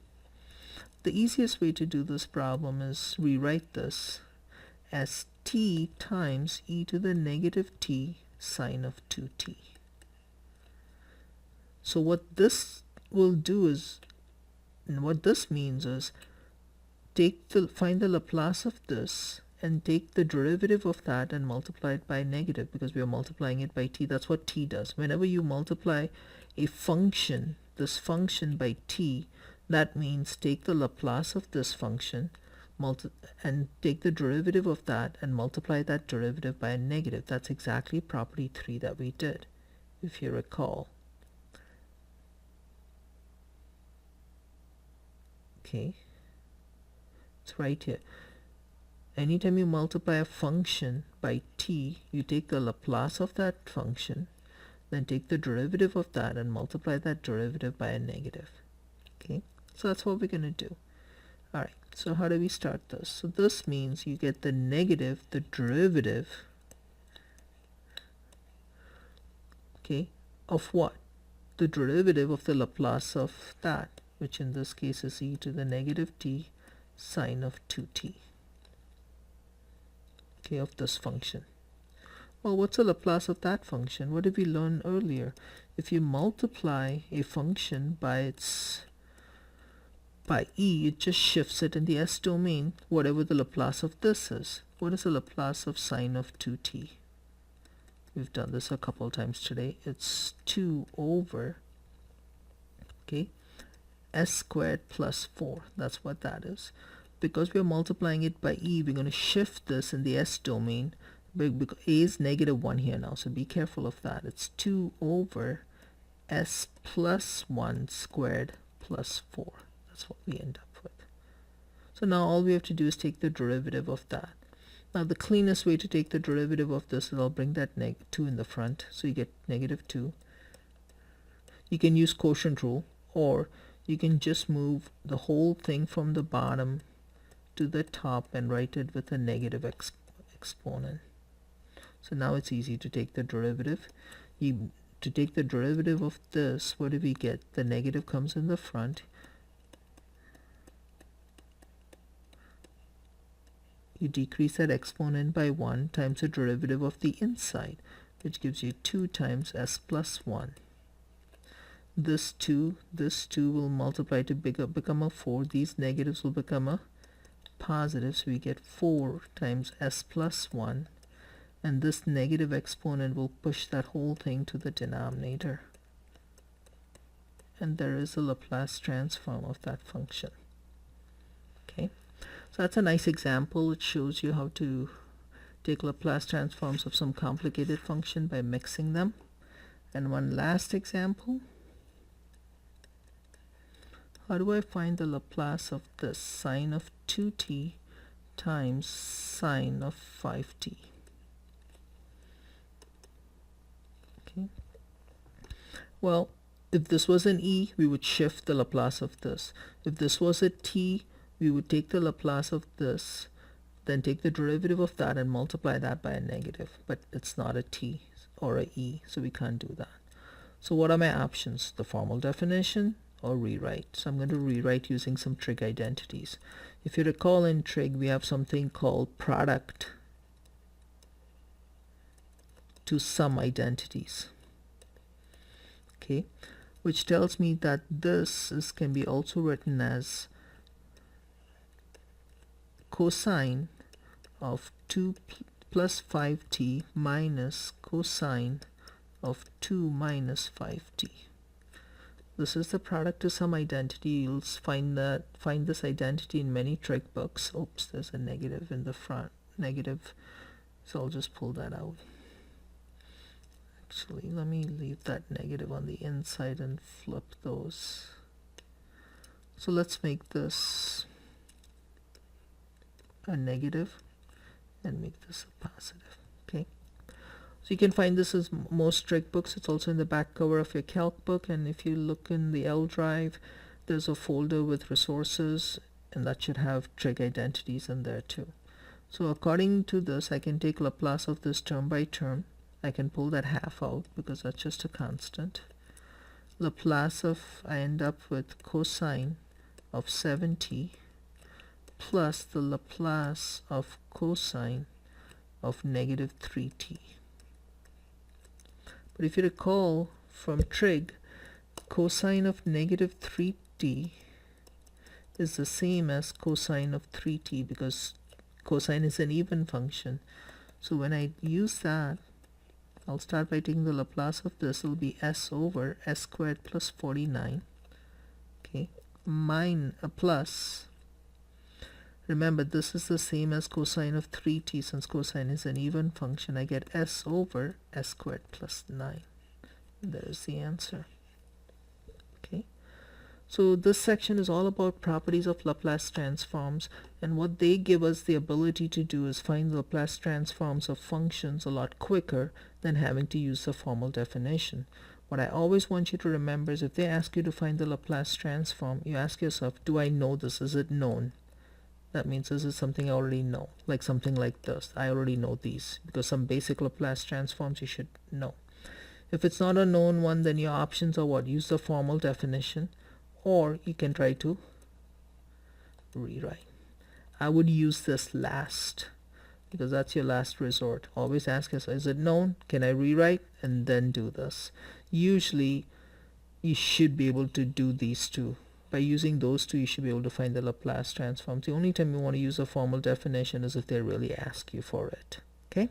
the easiest way to do this problem is rewrite this as t times e to the negative t sine of 2t. So what this will do is, and what this means is, find the Laplace of this and take the derivative of that and multiply it by negative, because we are multiplying it by t. That's what t does. Whenever you multiply a function, this function by t, that means take the Laplace of this function and take the derivative of that and multiply that derivative by a negative. That's exactly property 3 that we did, if you recall. Okay, it's right here. Anytime you multiply a function by t, you take the Laplace of that function, then take the derivative of that and multiply that derivative by a negative. Okay, so that's what we're going to do. Alright, so how do we start this? So this means you get the negative, the derivative, okay, of what? The derivative of the Laplace of that, which in this case is e to the negative t sine of 2t. Okay, of this function. Well, what's the Laplace of that function? What did we learn earlier? If you multiply a function by e, it just shifts it in the s domain, whatever the Laplace of this is. What is the Laplace of sine of 2t? We've done this a couple times today. It's 2 over okay? S squared plus 4, that's what that is. Because we're multiplying it by e, we're going to shift this in the s domain, because a is -1 here now, so be careful of that. It's 2 over s plus 1 squared plus 4. That's what we end up with. So now all we have to do is take the derivative of that. Now the cleanest way to take the derivative of this is I'll bring that 2 in the front, so you get -2. You can use quotient rule, or you can just move the whole thing from the bottom to the top and write it with a negative exponent. So now it's easy to take the derivative. To take the derivative of this, what do we get? The negative comes in the front. You decrease that exponent by 1 times the derivative of the inside, which gives you 2 times s plus 1. This 2 will multiply to become a 4. These negatives will become a positive, so we get 4 times s plus 1. And this negative exponent will push that whole thing to the denominator. And there is a Laplace transform of that function. Okay, so that's a nice example. It shows you how to take Laplace transforms of some complicated function by mixing them. And one last example. How do I find the Laplace of this? Sine of 2t times sine of 5t. Okay. Well, if this was an e, we would shift the Laplace of this. If this was a t, we would take the Laplace of this, then take the derivative of that and multiply that by a negative. But it's not a t or a e, so we can't do that. So what are my options? The formal definition or rewrite? So I'm going to rewrite using some trig identities. If you recall, in trig we have something called product to sum identities, okay, which tells me that this can be also written as cosine of 2 plus 5t minus cosine of 2 minus 5t. This is the product to sum identity. You'll find this identity in many trig books. Oops, there's a negative in the front. Negative, so I'll just pull that out. Actually, let me leave that negative on the inside and flip those. So let's make this a negative and make this a positive. Okay. So you can find this as most trig books. It's also in the back cover of your calc book, and if you look in the L drive, there's a folder with resources, and that should have trig identities in there too. So according to this, I can take Laplace of this term by term. I can pull that half out because that's just a constant. Laplace of, I end up with cosine of 7t plus the Laplace of cosine of negative 3t. But if you recall from trig, cosine of negative 3t is the same as cosine of 3t because cosine is an even function. So when I use that, I'll start by taking the Laplace of this. It will be s over s squared plus 49. Okay, plus. Remember, this is the same as cosine of 3t. Since cosine is an even function, I get s over s squared plus 9. There's the answer. Okay. So this section is all about properties of Laplace transforms, and what they give us the ability to do is find the Laplace transforms of functions a lot quicker than having to use the formal definition. What I always want you to remember is if they ask you to find the Laplace transform, you ask yourself, do I know this? Is it known? That means this is something I already know, like something like this. I already know these because some basic Laplace transforms you should know. If it's not a known one, then your options are what? Use the formal definition, or you can try to rewrite. I would use this last because that's your last resort. Always ask yourself, is it known? Can I rewrite? And then do this. Usually you should be able to do these two. By using those two, you should be able to find the Laplace transforms. The only time you want to use a formal definition is if they really ask you for it. Okay?